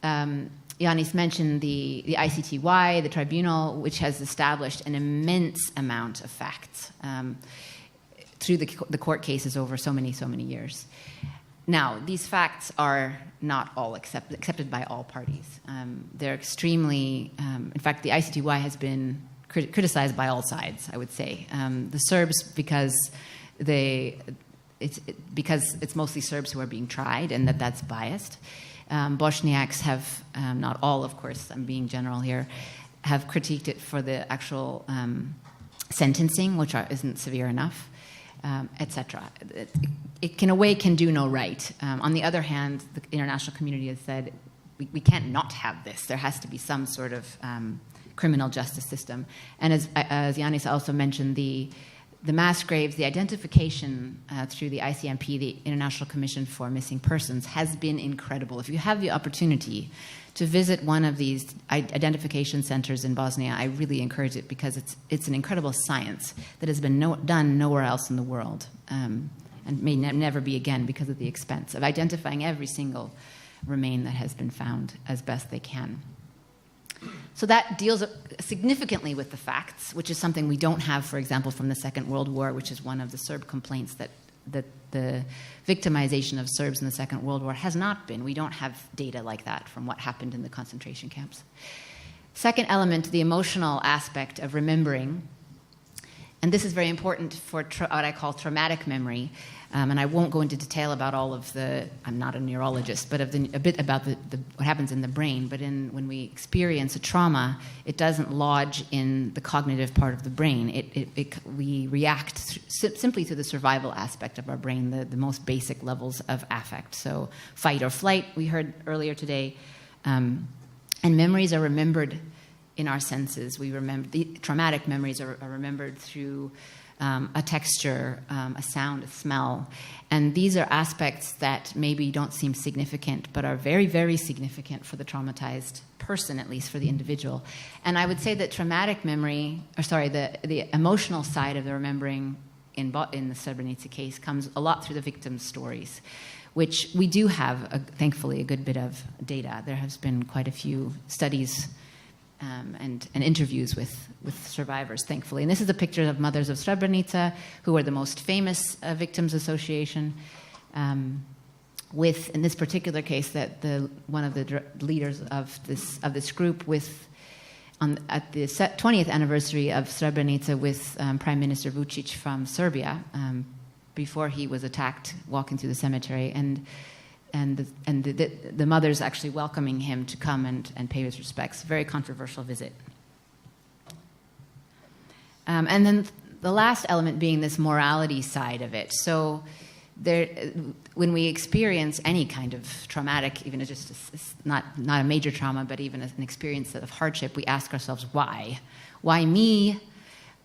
Ioannis mentioned the ICTY, the tribunal, which has established an immense amount of facts through the court cases over so many years. Now, these facts are not all accepted by all parties. They're extremely, in fact, the ICTY has been criticized by all sides, I would say. The Serbs, because it's mostly Serbs who are being tried, and that's biased. Bosniaks have, not all, of course, I'm being general here, have critiqued it for the actual sentencing, which isn't severe enough. Etc. It in a way can do no right. On the other hand, the international community has said we can't not have this. There has to be some sort of criminal justice system. And as Ioannis also mentioned, the the mass graves, the identification through the ICMP, the International Commission for Missing Persons, has been incredible. If you have the opportunity to visit one of these identification centers in Bosnia, I really encourage it, because it's an incredible science that has been done nowhere else in the world, and may never be again because of the expense of identifying every single remain that has been found as best they can. So that deals significantly with the facts, which is something we don't have, for example, from the Second World War, which is one of the Serb complaints that the victimization of Serbs in the Second World War has not been. We don't have data like that from what happened in the concentration camps. Second element, the emotional aspect of remembering. And this is very important for what I call traumatic memory. And I won't go into detail about all of I'm not a neurologist, but a bit about what happens in the brain. But when we experience a trauma, it doesn't lodge in the cognitive part of the brain. We react simply to the survival aspect of our brain, the most basic levels of affect. So fight or flight, we heard earlier today. And memories are remembered in our senses. The traumatic memories are remembered through a texture, a sound, a smell. And these are aspects that maybe don't seem significant, but are very, very significant for the traumatized person, at least for the individual. And I would say that traumatic memory, the emotional side of the remembering in the Srebrenica case comes a lot through the victims' stories, which we do have, thankfully, a good bit of data. There has been quite a few studies and interviews with survivors, thankfully. And this is a picture of Mothers of Srebrenica, who are the most famous victims association. With, in this particular case, that one of the leaders of this group at the 20th anniversary of Srebrenica with Prime Minister Vučić from Serbia, before he was attacked walking through the cemetery, and the mothers actually welcoming him to come and pay his respects. Very controversial visit. And then the last element being this morality side of it. So when we experience any kind of traumatic, even just not a major trauma, but even an experience of hardship, we ask ourselves, why? Why me?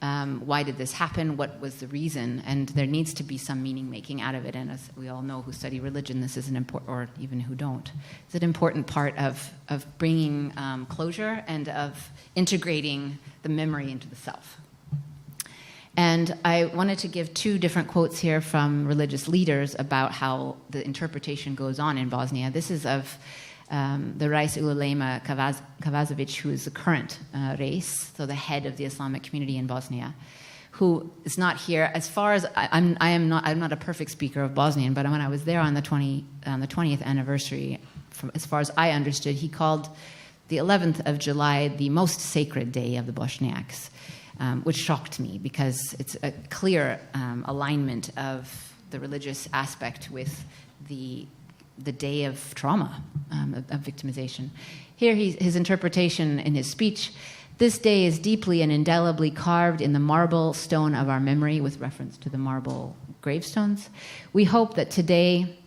Why did this happen? What was the reason? And there needs to be some meaning making out of it. And as we all know who study religion, this is an important, or even who don't, it's an important part of bringing closure and of integrating the memory into the self. And I wanted to give two different quotes here from religious leaders about how the interpretation goes on in Bosnia. This is of the Rais Ulema Kavazovic, who is the current Rais, so the head of the Islamic community in Bosnia, who is not here. As far as I'm not a perfect speaker of Bosnian, but when I was there on the 20th anniversary, as far as I understood, he called the 11th of July the most sacred day of the Bosniaks, which shocked me because it's a clear alignment of the religious aspect with the day of trauma, of victimization. Here his interpretation in his speech: this day is deeply and indelibly carved in the marble stone of our memory, with reference to the marble gravestones. We hope that today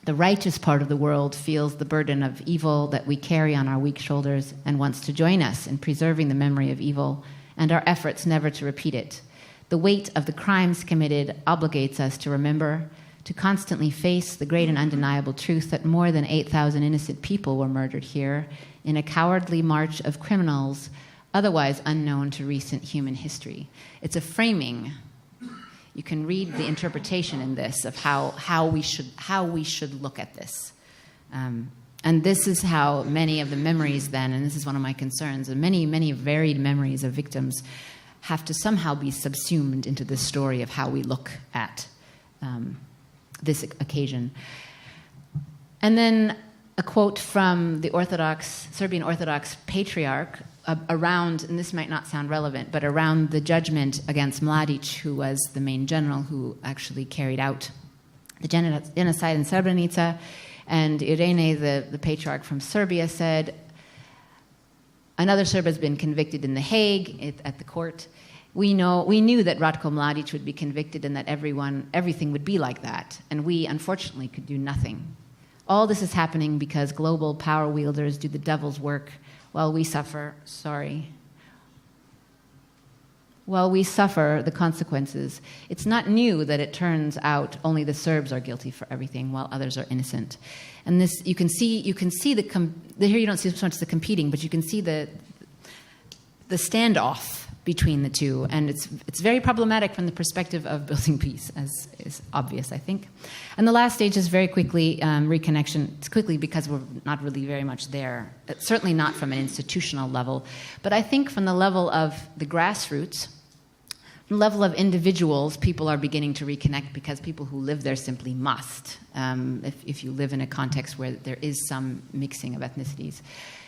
the righteous part of the world feels the burden of evil that we carry on our weak shoulders and wants to join us in preserving the memory of evil and our efforts never to repeat it. The weight of the crimes committed obligates us to remember, to constantly face the great and undeniable truth that more than 8,000 innocent people were murdered here in a cowardly march of criminals otherwise unknown to recent human history. It's a framing. You can read the interpretation in this of how we should look at this. And this is how many of the memories then, and this is one of my concerns, and many, many varied memories of victims have to somehow be subsumed into this story of how we look at this occasion. And then a quote from the Serbian Orthodox patriarch around, and this might not sound relevant, but around the judgment against Mladic, who was the main general who actually carried out the genocide in Srebrenica. And Irene, the patriarch from Serbia, said, another Serb has been convicted in The Hague at the court. We knew that Ratko Mladic would be convicted and that everything would be like that. And we, unfortunately, could do nothing. All this is happening because global power wielders do the devil's work while we suffer. Sorry. while we suffer the consequences. It's not new that it turns out only the Serbs are guilty for everything while others are innocent. And this, you can see here you don't see so much the competing, but you can see the standoff between the two, and it's very problematic from the perspective of building peace, as is obvious, I think. And the last stage is very quickly reconnection. It's quickly because we're not really very much there. It's certainly not from an institutional level, but I think from the level of the grassroots, the level of individuals, people are beginning to reconnect because people who live there simply must, if you live in a context where there is some mixing of ethnicities.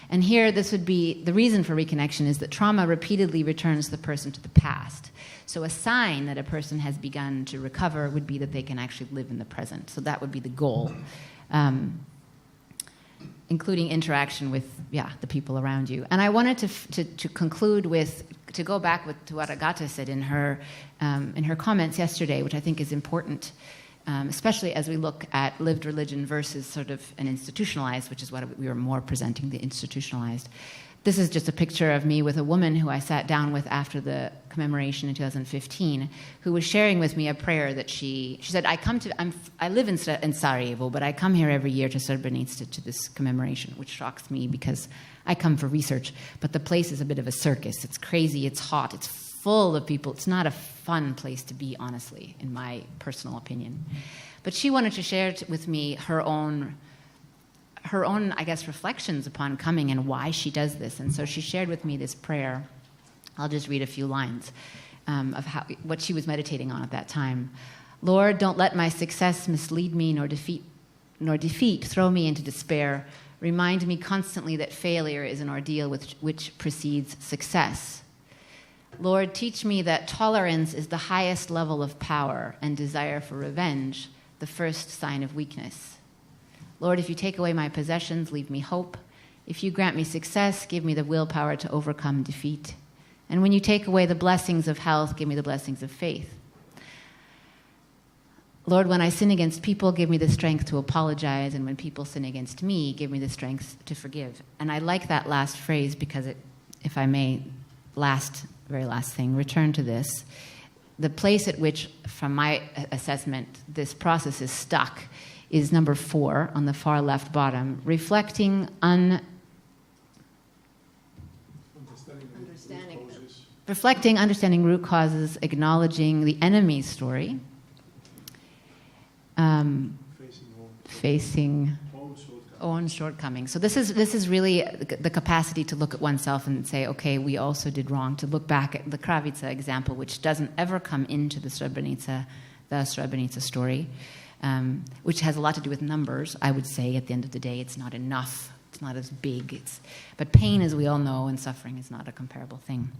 And here, this would be, the reason for reconnection is that trauma repeatedly returns the person to the past. So a sign that a person has begun to recover would be that they can actually live in the present. So that would be the goal, including interaction with, the people around you. And I wanted to conclude with, to go back to what Agata said in her comments yesterday, which I think is important. Especially as we look at lived religion versus sort of an institutionalized, which is what we were more presenting, the institutionalized. This is just a picture of me with a woman who I sat down with after the commemoration in 2015, who was sharing with me a prayer that she said, I live in Sarajevo, but I come here every year to Srebrenica to this commemoration, which shocks me because I come for research, but the place is a bit of a circus. It's crazy, it's hot, it's full of people. It's not a fun place to be, honestly, in my personal opinion. But she wanted to share with me her own, I guess, reflections upon coming and why she does this. And so she shared with me this prayer. I'll just read a few lines of what she was meditating on at that time. Lord, don't let my success mislead me, nor defeat throw me into despair. Remind me constantly that failure is an ordeal which precedes success. Lord, teach me that tolerance is the highest level of power and desire for revenge, the first sign of weakness. Lord, if you take away my possessions, leave me hope. If you grant me success, give me the willpower to overcome defeat. And when you take away the blessings of health, give me the blessings of faith. Lord, when I sin against people, give me the strength to apologize. And when people sin against me, give me the strength to forgive. And I like that last phrase because it, if I may, very last thing, return to this. The place at which, from my assessment, this process is stuck is number 4 on the far left bottom, reflecting understanding root causes, acknowledging the enemy's story, facing own shortcomings. So this is really the capacity to look at oneself and say, okay, we also did wrong, to look back at the Kravica example, which doesn't ever come into the Srebrenica story, which has a lot to do with numbers. I would say at the end of the day, it's not enough. It's not as big. But pain, as we all know, and suffering is not a comparable thing.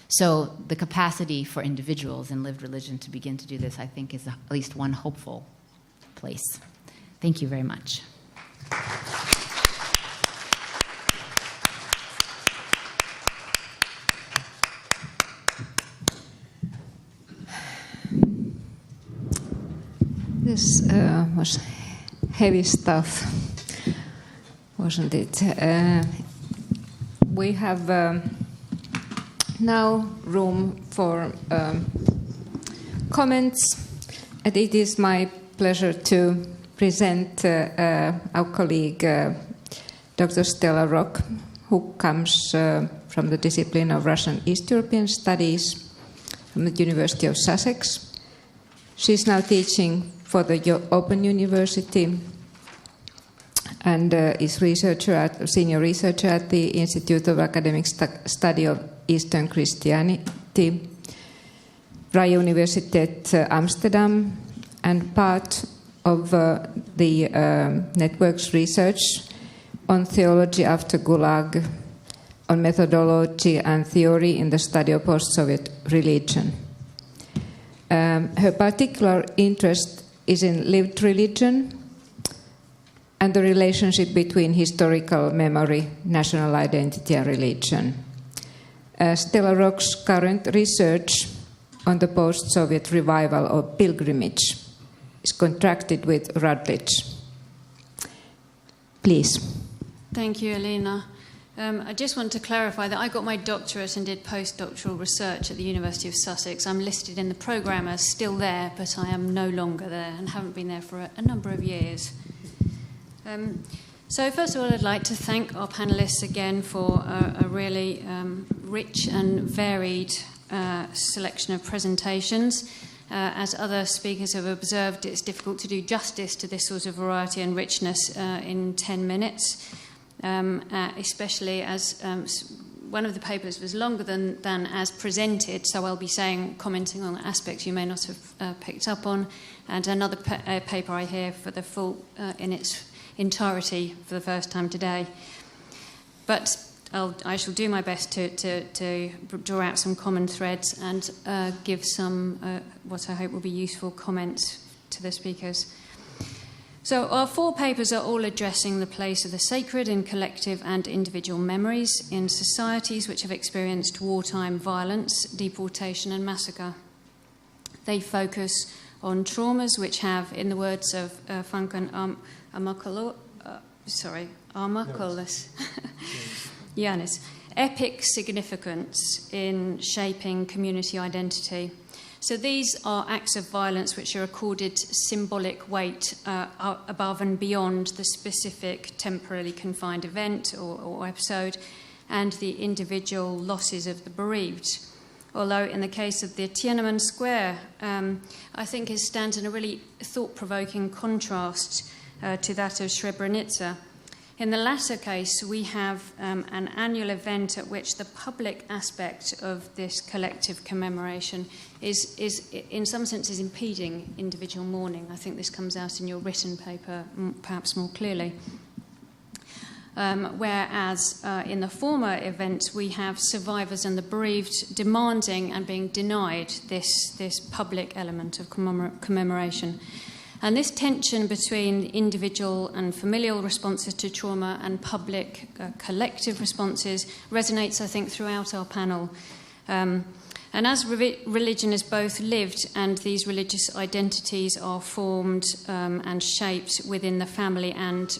So the capacity for individuals in lived religion to begin to do this, I think, is at least one hopeful place. Thank you very much. This was heavy stuff, wasn't it? We have now room for comments, and it is my pleasure to present our colleague, Dr. Stella Rock, who comes from the discipline of Russian East European Studies from the University of Sussex. She's now teaching for the Open University and is senior researcher at the Institute of Academic Study of Eastern Christianity, Vrije Universiteit Amsterdam, and part of the network's research on theology after Gulag, on methodology and theory in the study of post-Soviet religion. Her particular interest is in lived religion and the relationship between historical memory, national identity, and religion. Stella Rock's current research on the post-Soviet revival of pilgrimage is contracted with Routledge. Please. Thank you, Elina. I just want to clarify that I got my doctorate and did postdoctoral research at the University of Sussex. I'm listed in the programme as still there, but I am no longer there and haven't been there for a number of years. So first of all, I'd like to thank our panellists again for a really rich and varied selection of presentations. As other speakers have observed, it's difficult to do justice to this sort of variety and richness in 10 minutes. Especially as one of the papers was longer than as presented, so I'll be commenting on aspects you may not have picked up on, and another paper I hear for the full in its entirety for the first time today. But I shall do my best to draw out some common threads and give some what I hope will be useful comments to the speakers. So our 4 papers are all addressing the place of the sacred in collective and individual memories in societies which have experienced wartime violence, deportation and massacre. They focus on traumas which have, in the words of Franklin Armakolas, Ioannis, epic significance in shaping community identity. So these are acts of violence which are accorded symbolic weight above and beyond the specific temporarily confined event or episode and the individual losses of the bereaved. Although in the case of the Tiananmen Square, I think it stands in a really thought-provoking contrast to that of Srebrenica. In the latter case, we have an annual event at which the public aspect of this collective commemoration is in some senses, impeding individual mourning. I think this comes out in your written paper perhaps more clearly. Whereas in the former event, we have survivors and the bereaved demanding and being denied this public element of commemoration. And this tension between individual and familial responses to trauma and public collective responses resonates, I think, throughout our panel. And as religion is both lived and these religious identities are formed and shaped within the family and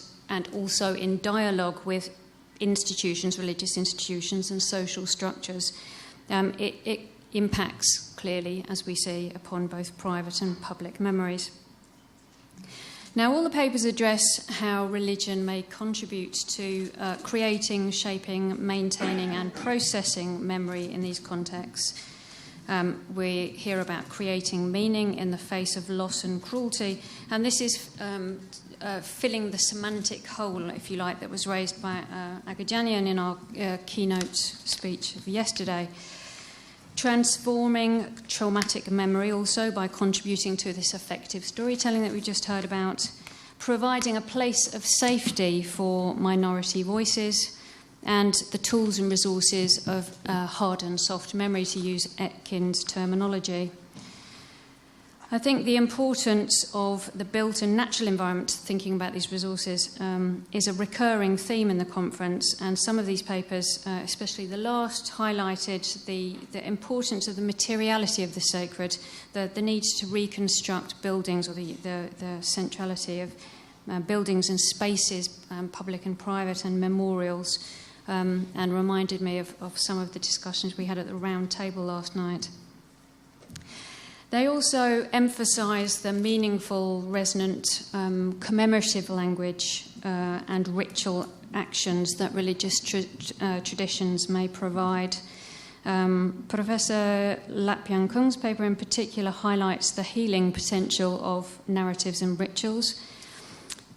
also in dialogue with institutions, religious institutions and social structures, it impacts clearly, as we see, upon both private and public memories. Now, all the papers address how religion may contribute to creating, shaping, maintaining and processing memory in these contexts. We hear about creating meaning in the face of loss and cruelty, and this is filling the semantic hole, if you like, that was raised by Agajanian in our keynote speech of yesterday. Transforming traumatic memory also by contributing to this affective storytelling that we just heard about, providing a place of safety for minority voices, and the tools and resources of hard and soft memory, to use Etkin's terminology. I think the importance of the built and natural environment, thinking about these resources, is a recurring theme in the conference, and some of these papers, especially the last, highlighted the importance of the materiality of the sacred, the need to reconstruct buildings, or the centrality of buildings and spaces, public and private, and memorials, and reminded me of some of the discussions we had at the round table last night. They also emphasise the meaningful, resonant, commemorative language and ritual actions that religious traditions may provide. Professor Lapyankung's paper in particular highlights the healing potential of narratives and rituals.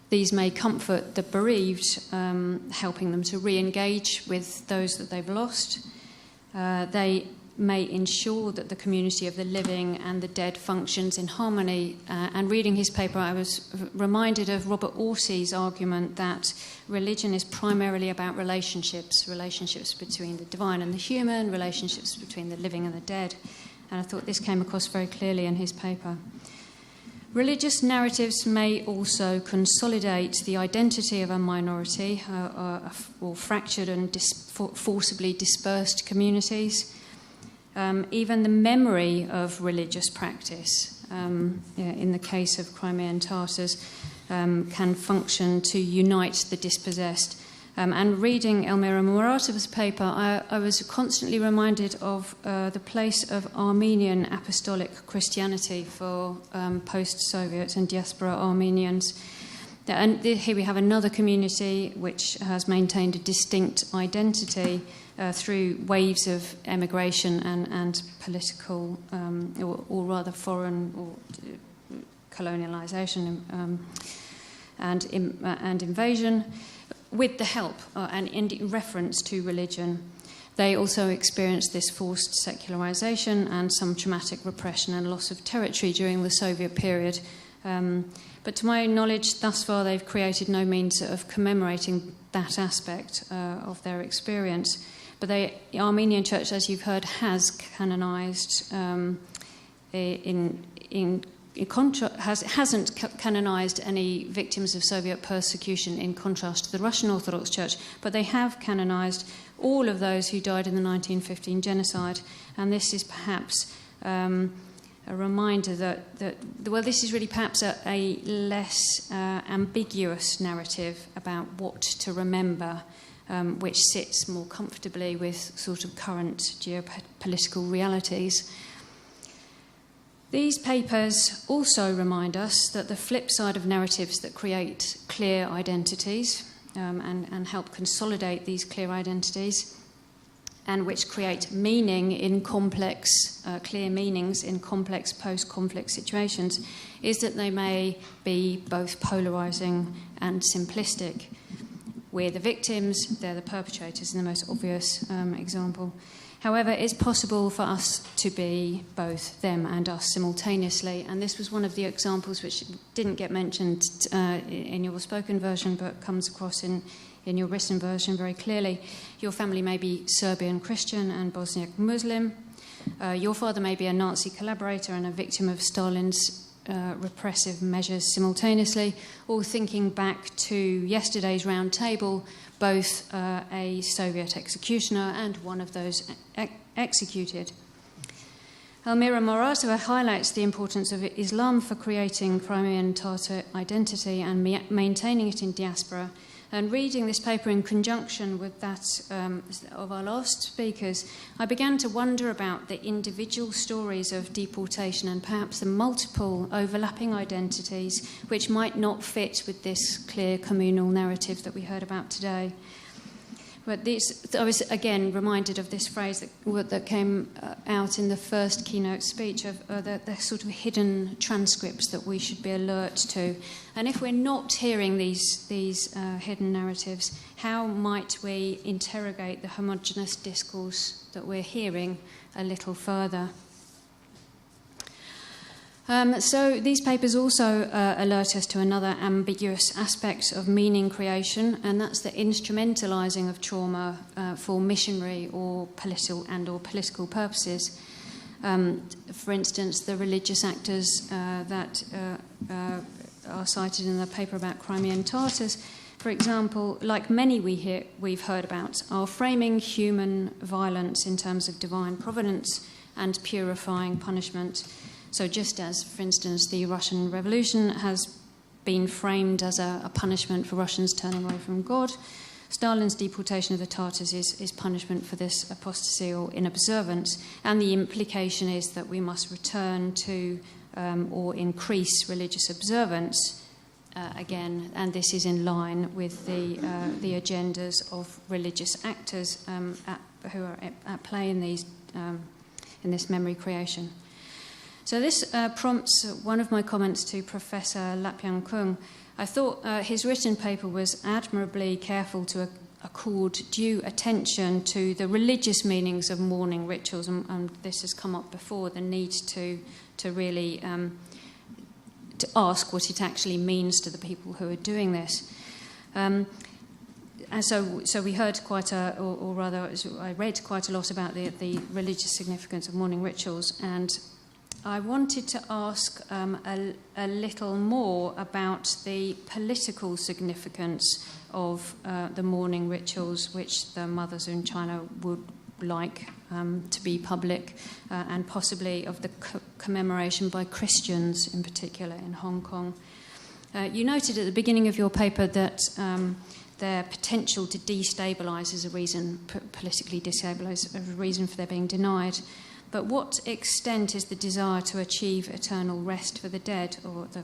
These may comfort the bereaved, helping them to re-engage with those that they've lost. They may ensure that the community of the living and the dead functions in harmony. And reading his paper, I was reminded of Robert Orsi's argument that religion is primarily about relationships between the divine and the human, relationships between the living and the dead. And I thought this came across very clearly in his paper. Religious narratives may also consolidate the identity of a minority or fractured and forcibly dispersed communities. Even the memory of religious practice, in the case of Crimean Tatars, can function to unite the dispossessed. And reading Elmira Muratova's paper, I was constantly reminded of the place of Armenian apostolic Christianity for post-Soviet and diaspora Armenians. And here we have another community which has maintained a distinct identity through waves of emigration and political, or rather foreign or colonialization and invasion, with the help and in reference to religion. They also experienced this forced secularization and some traumatic repression and loss of territory during the Soviet period. But to my knowledge, thus far, they've created no means of commemorating that aspect of their experience. But the Armenian Church, as you've heard, has canonized hasn't canonized any victims of Soviet persecution in contrast to the Russian Orthodox Church, but they have canonized all of those who died in the 1915 genocide. And this is perhaps a reminder that this is really perhaps a less ambiguous narrative about what to remember, which sits more comfortably with sort of current geopolitical realities. These papers also remind us that the flip side of narratives that create clear identities and help consolidate these clear identities, and which create meaning in complex, clear meanings in complex post-conflict situations, is that they may be both polarising and simplistic. We're the victims, they're the perpetrators in the most obvious example. However, it's possible for us to be both them and us simultaneously, and this was one of the examples which didn't get mentioned in your spoken version but comes across in your written version very clearly. Your family may be Serbian Christian and Bosniak Muslim. Your father may be a Nazi collaborator and a victim of Stalin's repressive measures simultaneously, all thinking back to yesterday's round table, both a Soviet executioner and one of those executed. Elmira Muratova highlights the importance of Islam for creating Crimean Tatar identity and maintaining it in diaspora. And reading this paper in conjunction with that of our last speakers, I began to wonder about the individual stories of deportation and perhaps the multiple overlapping identities which might not fit with this clear communal narrative that we heard about today. But I was again reminded of this phrase that came out in the first keynote speech of the sort of hidden transcripts that we should be alert to. And if we're not hearing these hidden narratives, how might we interrogate the homogeneous discourse that we're hearing a little further? So these papers also alert us to another ambiguous aspect of meaning creation, and that's the instrumentalising of trauma for missionary or political purposes. For instance, the religious actors that are cited in the paper about Crimean Tatars, for example, like many we've heard about, are framing human violence in terms of divine providence and purifying punishment. So just as, for instance, the Russian Revolution has been framed as a punishment for Russians turning away from God, Stalin's deportation of the Tatars is punishment for this apostasy or inobservance. And the implication is that we must return to or increase religious observance again, and this is in line with the agendas of religious actors who are at play in this memory creation. So this prompts one of my comments to Professor Lapyang Kung. I thought his written paper was admirably careful to accord due attention to the religious meanings of mourning rituals, and this has come up before, the need to really to ask what it actually means to the people who are doing this. And so we heard or rather I read quite a lot about the religious significance of mourning rituals, and I wanted to ask a little more about the political significance of the mourning rituals, which the mothers in China would like to be public, and possibly of the commemoration by Christians in particular in Hong Kong. You noted at the beginning of your paper that their potential to destabilise as a reason, politically destabilise as a reason for their being denied. But what extent is the desire to achieve eternal rest for the dead, or the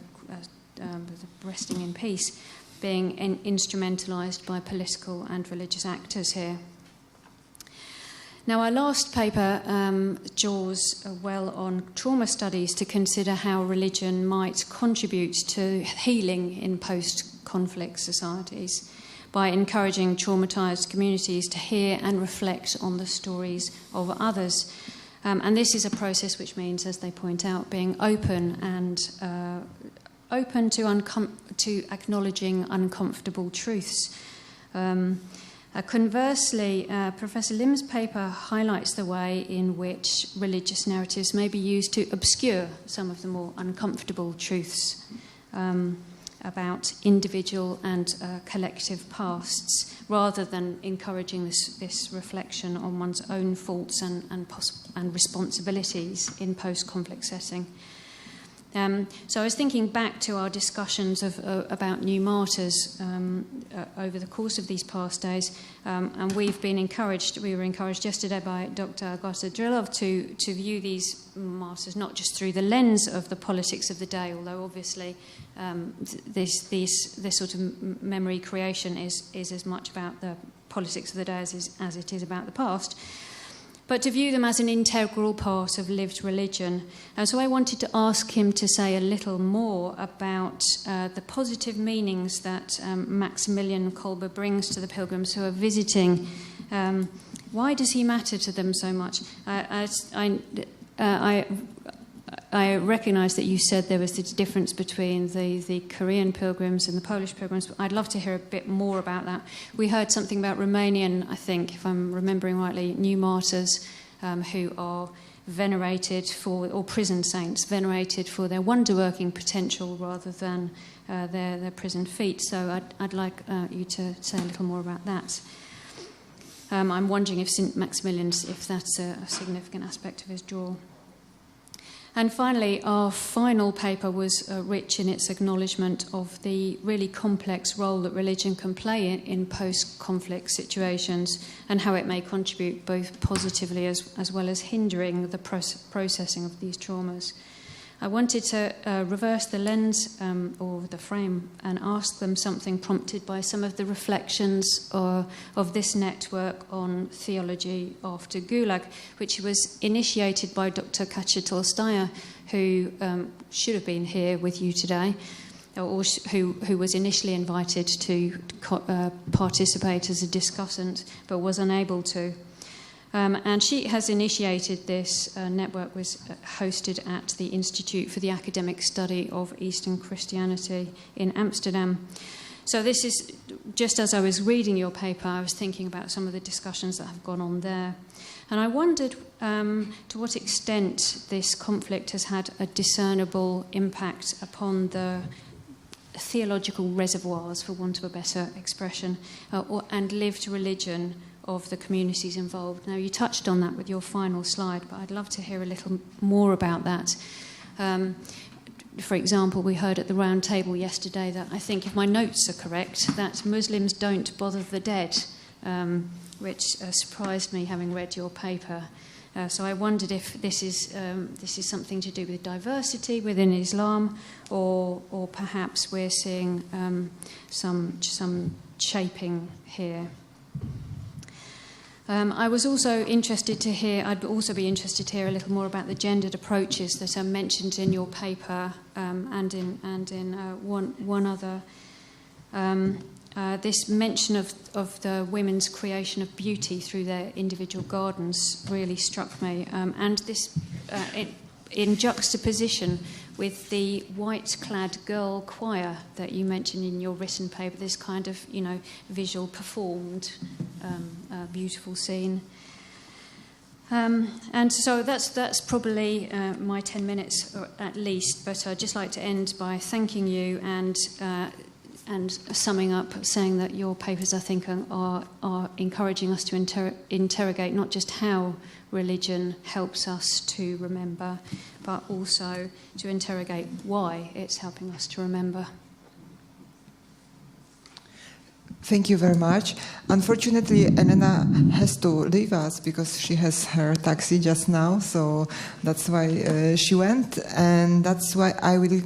resting in peace, being instrumentalised by political and religious actors here? Now, our last paper draws well on trauma studies to consider how religion might contribute to healing in post-conflict societies by encouraging traumatised communities to hear and reflect on the stories of others. And this is a process which means, as they point out, being open and open to acknowledging uncomfortable truths. Conversely, Professor Lim's paper highlights the way in which religious narratives may be used to obscure some of the more uncomfortable truths about individual and collective pasts, rather than encouraging this reflection on one's own faults and responsibilities in post-conflict setting. So I was thinking back to our discussions about new martyrs over the course of these past days, and we were encouraged yesterday by Dr. Gosta-Drilov to view these martyrs not just through the lens of the politics of the day, although obviously this sort of memory creation is as much about the politics of the day as it is about the past, but to view them as an integral part of lived religion. And so I wanted to ask him to say a little more about the positive meanings that Maksymilian Kolbe brings to the pilgrims who are visiting. Why does he matter to them so much? I recognise that you said there was the difference between the Korean pilgrims and the Polish pilgrims, but I'd love to hear a bit more about that. We heard something about Romanian, I think, if I'm remembering rightly, new martyrs who are venerated for, or prison saints, venerated for their wonder-working potential rather than their prison feat. So I'd like you to say a little more about that. I'm wondering if St. Maximilian's, if that's a significant aspect of his draw. And finally, our final paper was rich in its acknowledgement of the really complex role that religion can play in post-conflict situations, and how it may contribute both positively as well as hindering the processing of these traumas. I wanted to reverse the lens or the frame and ask them something prompted by some of the reflections of this network on theology after Gulag, which was initiated by Dr. Katja Tolstaya, who should have been here with you today, or who was initially invited to participate as a discussant but was unable to. And she has initiated this network, was hosted at the Institute for the Academic Study of Eastern Christianity in Amsterdam. So this is, just as I was reading your paper, I was thinking about some of the discussions that have gone on there. And I wondered to what extent this conflict has had a discernible impact upon the theological reservoirs, for want of a better expression, and lived religion of the communities involved. Now, you touched on that with your final slide, but I'd love to hear a little more about that. For example, we heard at the round table yesterday that, I think if my notes are correct, that Muslims don't bother the dead, which surprised me having read your paper. So I wondered if this is something to do with diversity within Islam, or perhaps we're seeing some shaping here. I was also interested to hear. I'd also be interested to hear a little more about the gendered approaches that are mentioned in your paper and in one other. This mention of the women's creation of beauty through their individual gardens really struck me, and this in juxtaposition with the white-clad girl choir that you mentioned in your written paper. This kind of, visual performed, beautiful scene. And so that's probably my 10 minutes at least. But I'd just like to end by thanking you and summing up, saying that your papers, I think, are encouraging us to interrogate not just how religion helps us to remember, but also to interrogate why it's helping us to remember. Thank you very much. Unfortunately, Elena has to leave us because she has her taxi just now, so that's why she went, and that's why I will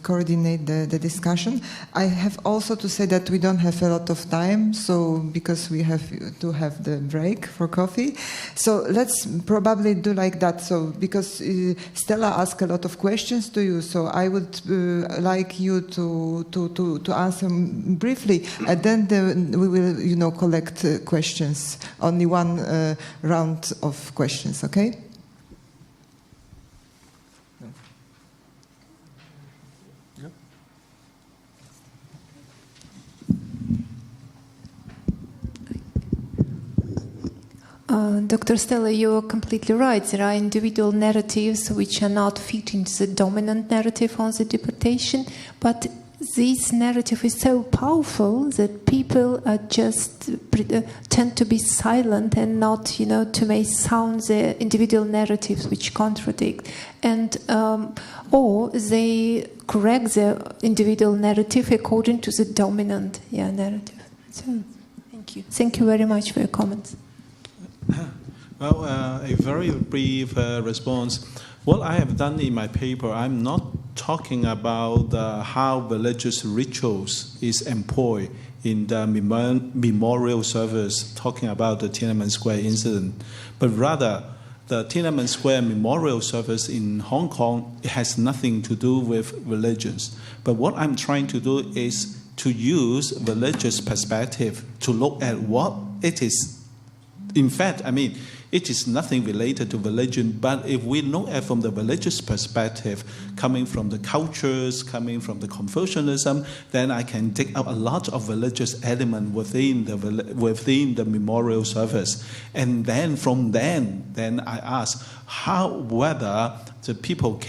coordinate the discussion. I have also to say that we don't have a lot of time, so because we have to have the break for coffee. So let's probably do like that. So because Stella asked a lot of questions to you, so I would like you to answer briefly, and then we will, collect questions. Only one round of questions, okay? Dr. Stella, you're completely right. There are individual narratives which are not fitting the dominant narrative on the deportation, but this narrative is so powerful that people are just tend to be silent and not, to make sound the individual narratives which contradict, and or they correct the individual narrative according to the dominant narrative. So, thank you. Thank you very much for your comments. Well, a very brief response. What I have done in my paper, I'm not talking about how religious rituals is employed in the memorial service, talking about the Tiananmen Square incident, but rather the Tiananmen Square memorial service in Hong Kong has nothing to do with religions. But what I'm trying to do is to use religious perspective to look at what it is. In fact, it is nothing related to religion, but if we look at from the religious perspective, coming from the cultures, coming from the Confucianism, then I can take out a lot of religious element within the memorial service. And then from then I ask whether the people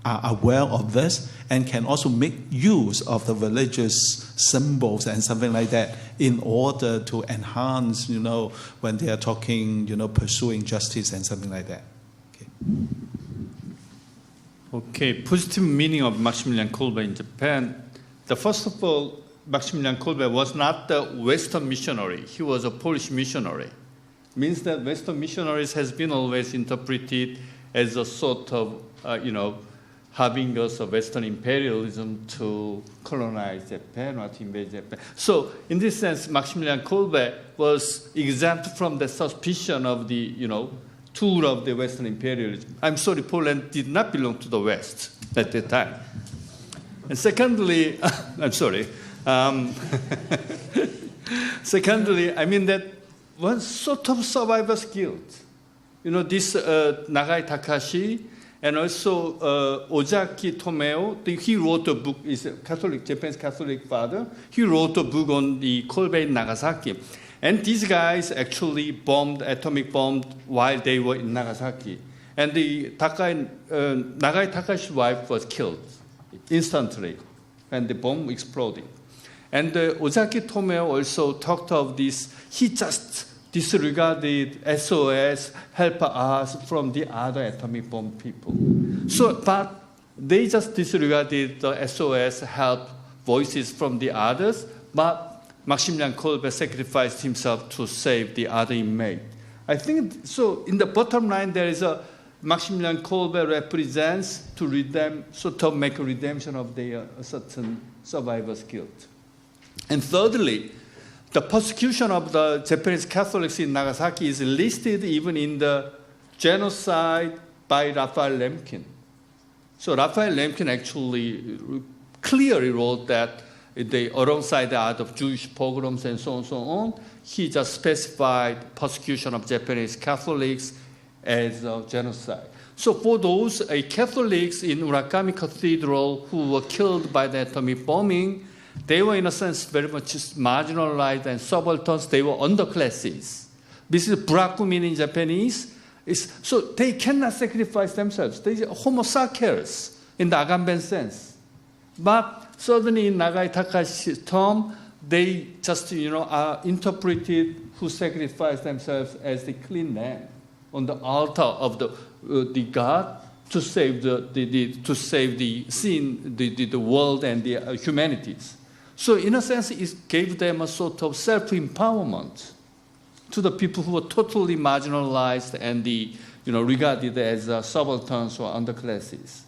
are aware of this and can also make use of the religious symbols and something like that in order to enhance, when they are talking, pursuing justice and something like that. Okay, positive meaning of Maksymilian Kolbe in Japan. First of all, Maksymilian Kolbe was not the Western missionary. He was a Polish missionary. Means that Western missionaries has been always interpreted as a sort of, having also Western imperialism to colonize Japan or to invade Japan. So, in this sense, Maksymilian Kolbe was exempt from the suspicion of the, tool of the Western imperialism. I'm sorry, Poland did not belong to the West at that time. And secondly, I'm sorry. Secondly, that one sort of survivor's guilt. This Nagai Takashi, and also Ozaki Tomeo, he wrote a book, is a Japanese Catholic father. He wrote a book on the Kolbe in Nagasaki. And these guys actually atomic bombed while they were in Nagasaki. And the Nagai Takashi's wife was killed instantly, and the bomb exploded. And Ozaki Tomeo also talked of this. He just disregarded SOS, help us from the other atomic bomb people. So, but they just disregarded the SOS, help voices from the others, but Maksymilian Kolbe sacrificed himself to save the other inmate. I think, so in the bottom line, there is a Maksymilian Kolbe represents to sort of make a redemption of their certain survivor's guilt. And thirdly, the persecution of the Japanese Catholics in Nagasaki is listed even in the genocide by Raphael Lemkin. So Raphael Lemkin actually clearly wrote that alongside the art of Jewish pogroms and so on, he just specified persecution of Japanese Catholics as a genocide. So for those Catholics in Urakami Cathedral who were killed by the atomic bombing, they were, in a sense, very much marginalized and subalterns. They were underclasses. This is burakumin in Japanese. So they cannot sacrifice themselves. They are homo saceres in the Agamben sense. But certainly in Nagai Takashi's term, they just, are interpreted who sacrifice themselves as the clean lamb on the altar of the God to save the world and the humanities. So in a sense, it gave them a sort of self-empowerment to the people who were totally marginalized and regarded as subalterns or underclasses.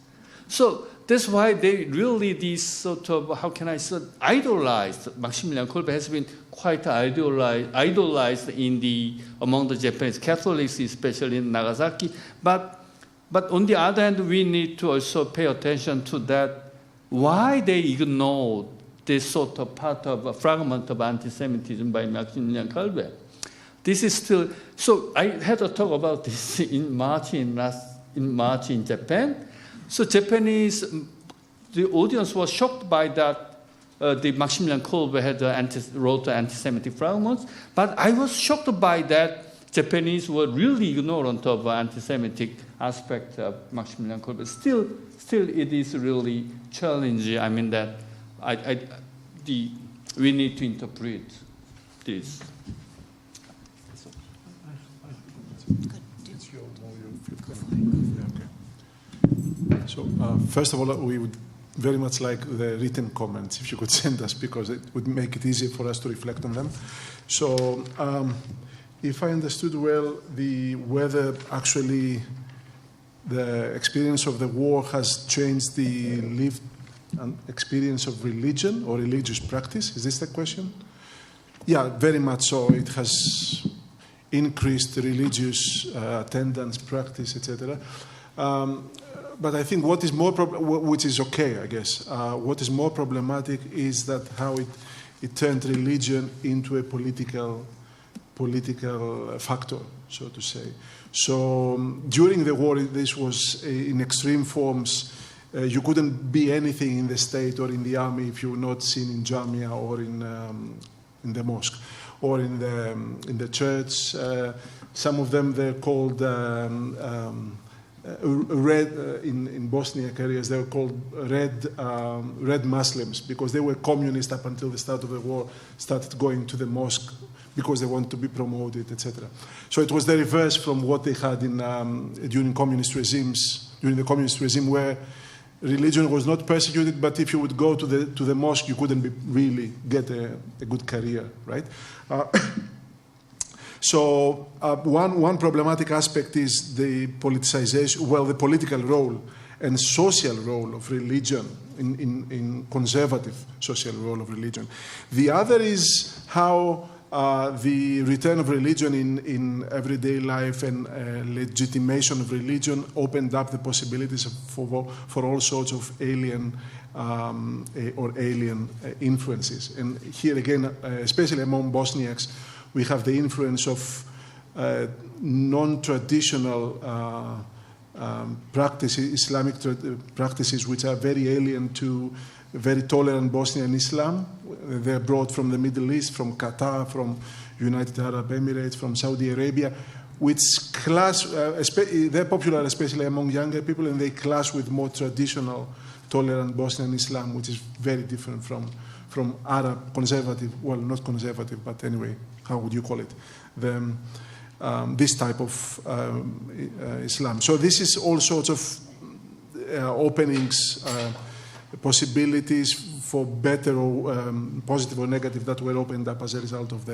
So that's why they really, these sort of, how can I say, idolized. Maksymilian Kolbe has been quite idolized among the Japanese Catholics, especially in Nagasaki. But on the other hand, we need to also pay attention to that, why they ignored this sort of part of a fragment of anti-Semitism by Maksymilian Kolbe. This is still, so I had a talk about this in March in Japan. So the audience was shocked by that. The Maksymilian Kolbe had wrote anti-Semitic fragments, but I was shocked by that. Japanese were really ignorant of anti-Semitic aspect of Maksymilian Kolbe. Still, it is really challenging. I mean that we need to interpret this. So first of all, we would very much like the written comments, if you could send us, because it would make it easier for us to reflect on them. So if I understood well, whether actually the experience of the war has changed the lived experience of religion or religious practice, is this the question? Yeah, very much so. It has increased religious attendance, practice, etc. But I think what is more, which is okay, I guess, what is more problematic is that how it turned religion into a political factor, so to say. So during the war, this was in extreme forms. You couldn't be anything in the state or in the army if you were not seen in Jamia or in the mosque or in the church. Some of them, they're called red, in Bosniak areas, they were called red Muslims because they were communist up until the start of the war, started going to the mosque because they wanted to be promoted, etc. So it was the reverse from what they had during communist regimes, during the communist regime, where religion was not persecuted, but if you would go to the mosque, you couldn't really get a good career, right? So one problematic aspect is the politicization, the political role and social role of religion in conservative social role of religion. The other is how the return of religion in everyday life and legitimation of religion opened up the possibilities for all sorts of alien influences. And here again, especially among Bosniaks, we have the influence of non-traditional practices, Islamic practices, which are very alien to very tolerant Bosnian Islam. They're brought from the Middle East, from Qatar, from United Arab Emirates, from Saudi Arabia, which clash, they're popular especially among younger people, and they clash with more traditional, tolerant Bosnian Islam, which is very different from Arab conservative, well, not conservative, but anyway, how would you call it? This type of Islam. So this is all sorts of openings, possibilities for better or positive or negative that were opened up as a result of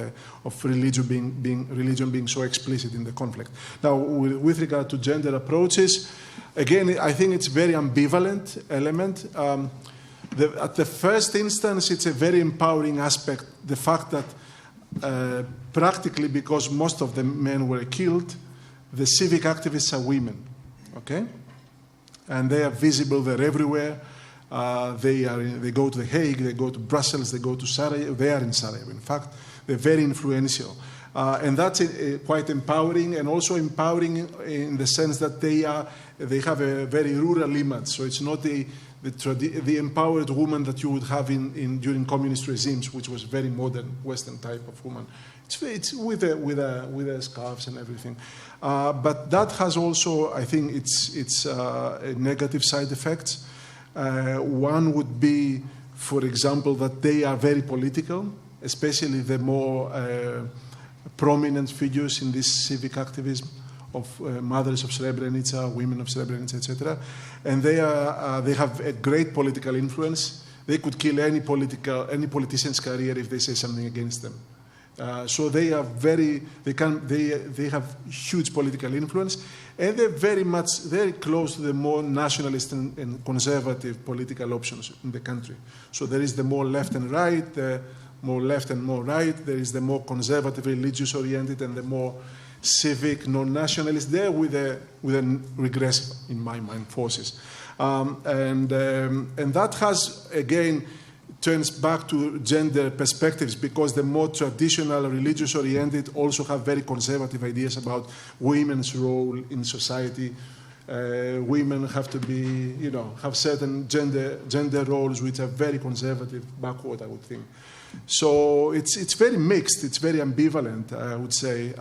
religion being so explicit in the conflict. Now, with regard to gender approaches, again, I think it's a very ambivalent element. At the first instance, it's a very empowering aspect, the fact that practically, because most of the men were killed, the civic activists are women, okay? And they are visible, they're everywhere. They go to The Hague, they go to Brussels, they go to Sarajevo. They are in Sarajevo, in fact. They're very influential. And that's quite empowering, and also empowering in the sense that they have a very rural image. So it's not the empowered woman that you would have during communist regimes, which was very modern Western type of woman. It's with the scarves and everything. But that has also, I think, it's a negative side effects. One would be, for example, that they are very political, especially the more prominent figures in this civic activism of mothers of Srebrenica, women of Srebrenica, etc. And they have a great political influence. they could kill any politician's career if they say something against them. So they are they have huge political influence, and they're very close to the more nationalist and conservative political options in the country. So there is the more left and right, the more left and more right. There is the more conservative, religious oriented, and the more civic, non-nationalist. There with the regressive, in my mind, forces, and that has again turns back to gender perspectives, because the more traditional, religious-oriented also have very conservative ideas about women's role in society. Women have to be, have certain gender roles which are very conservative, backward, I would think. So it's very mixed. It's very ambivalent, I would say.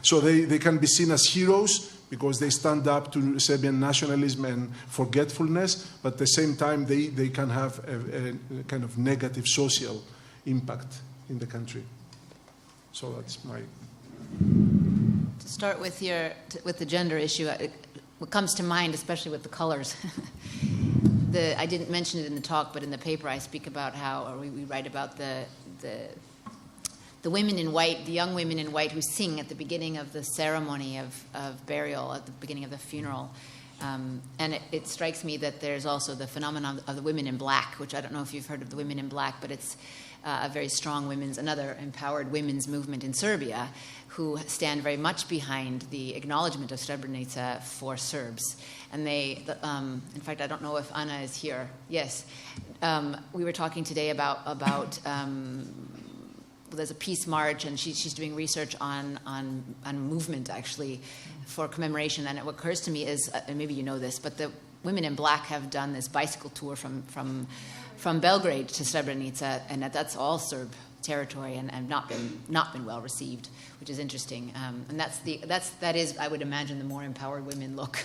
So they can be seen as heroes because they stand up to Serbian nationalism and forgetfulness, but at the same time they can have a kind of negative social impact in the country. So that's my... To start with the gender issue, what comes to mind, especially with the colors, I didn't mention it in the talk, but in the paper I speak about how, or we write about the women in white, the young women in white who sing at the beginning of the ceremony of burial, at the beginning of the funeral. And it strikes me that there's also the phenomenon of the women in black, which I don't know if you've heard of the women in black, but it's a very strong another empowered women's movement in Serbia, who stand very much behind the acknowledgement of Srebrenica for Serbs. And in fact, I don't know if Anna is here. Yes. We were talking today about there's a peace march, and she's doing research on movement, actually, for commemoration. And what occurs to me is, and maybe you know this, but the women in black have done this bicycle tour from Belgrade to Srebrenica, and that's all Serb territory, and not been well received, which is interesting. And that is, I would imagine, the more empowered women look,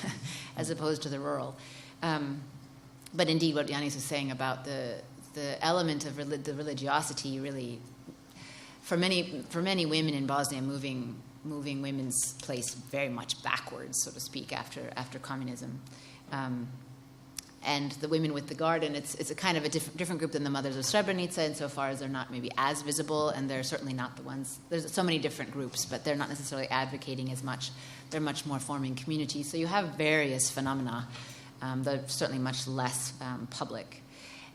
as opposed to the rural. But indeed, what Ioannis was saying about the element of the religiosity, really, for many women in Bosnia, moving women's place very much backwards, so to speak, after communism. And the women with the garden, it's a kind of a different group than the Mothers of Srebrenica, insofar as they're not maybe as visible, and they're certainly not the ones. There's so many different groups, but they're not necessarily advocating as much. They're much more forming communities. So you have various phenomena that are certainly much less public.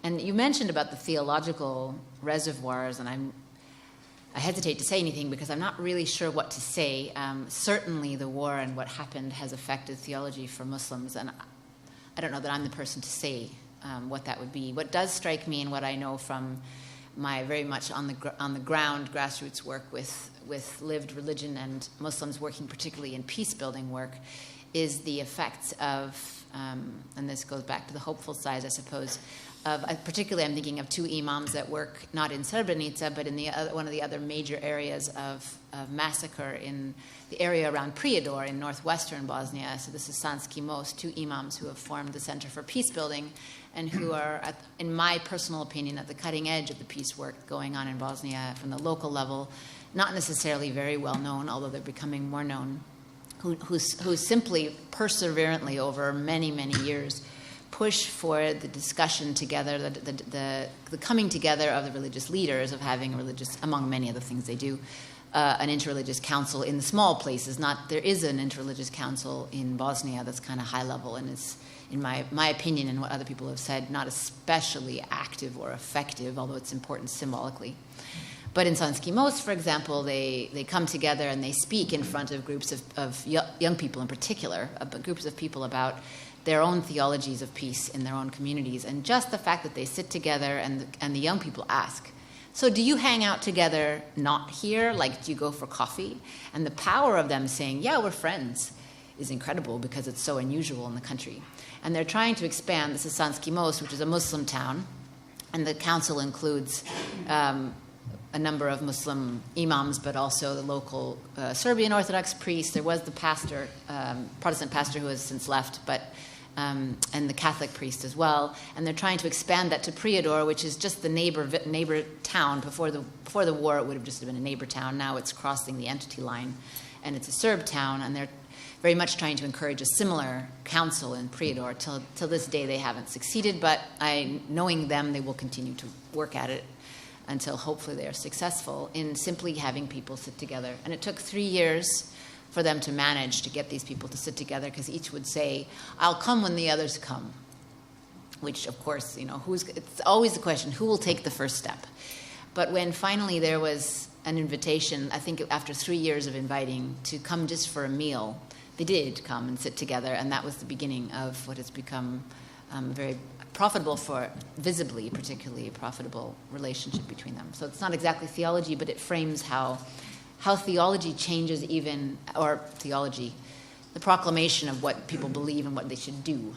And you mentioned about the theological reservoirs, and I hesitate to say anything because I'm not really sure what to say. Certainly the war and what happened has affected theology for Muslims, and I don't know that I'm the person to say what that would be. What does strike me, and what I know from my very much on the ground grassroots work with lived religion and Muslims working particularly in peace-building work, is the effects of, and this goes back to the hopeful side, I suppose, particularly I'm thinking of two imams that work not in Srebrenica, but in one of the other major areas of massacre in the area around Prijedor in northwestern Bosnia. So this is Sanski Most, two imams who have formed the Center for Peace Building, and who are, in my personal opinion, at the cutting edge of the peace work going on in Bosnia from the local level, not necessarily very well known, although they're becoming more known, who simply perseverantly over many, many years push for the discussion together, the coming together of the religious leaders, of having a religious, among many other things they do, an interreligious council in the small places. There is an interreligious council in Bosnia that's kind of high level, and is, in my opinion and what other people have said, not especially active or effective, although it's important symbolically. But in Sanski Most, for example, they come together and they speak in front of groups of young people in particular, groups of people about their own theologies of peace in their own communities. And just the fact that they sit together and the young people ask, so do you hang out together not here? Like, do you go for coffee? And the power of them saying, yeah, we're friends, is incredible because it's so unusual in the country. And they're trying to expand. This is Sanski Most, which is a Muslim town. And the council includes a number of Muslim imams, but also the local Serbian Orthodox priest. There was the pastor, Protestant pastor who has since left, but and the Catholic priest as well. And they're trying to expand that to Prijedor, which is just the neighbor town. Before the war, it would have just been a neighbor town. Now it's crossing the entity line, and it's a Serb town. And very much trying to encourage a similar council in Prijedor. Till this day, they haven't succeeded, but knowing them, they will continue to work at it until hopefully they are successful in simply having people sit together. And it took 3 years for them to manage to get these people to sit together, because each would say, I'll come when the others come. Which, of course, it's always the question, who will take the first step? But when finally there was an invitation, I think after 3 years of inviting, to come just for a meal, they did come and sit together, and that was the beginning of what has become very profitable visibly, particularly a profitable relationship between them. So it's not exactly theology, but it frames how theology changes the proclamation of what people believe and what they should do,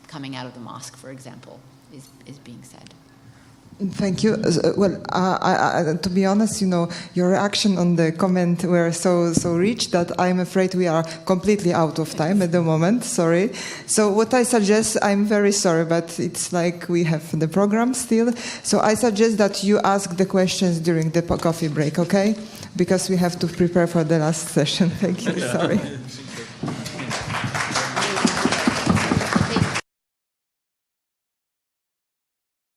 coming out of the mosque, for example, is being said. Thank you. Well, to be honest, your reaction on the comment were so rich that I'm afraid we are completely out of time at the moment. Sorry. So what I suggest, I'm very sorry, but it's like we have the program still. So I suggest that you ask the questions during the coffee break, okay? Because we have to prepare for the last session. Thank you. Sorry.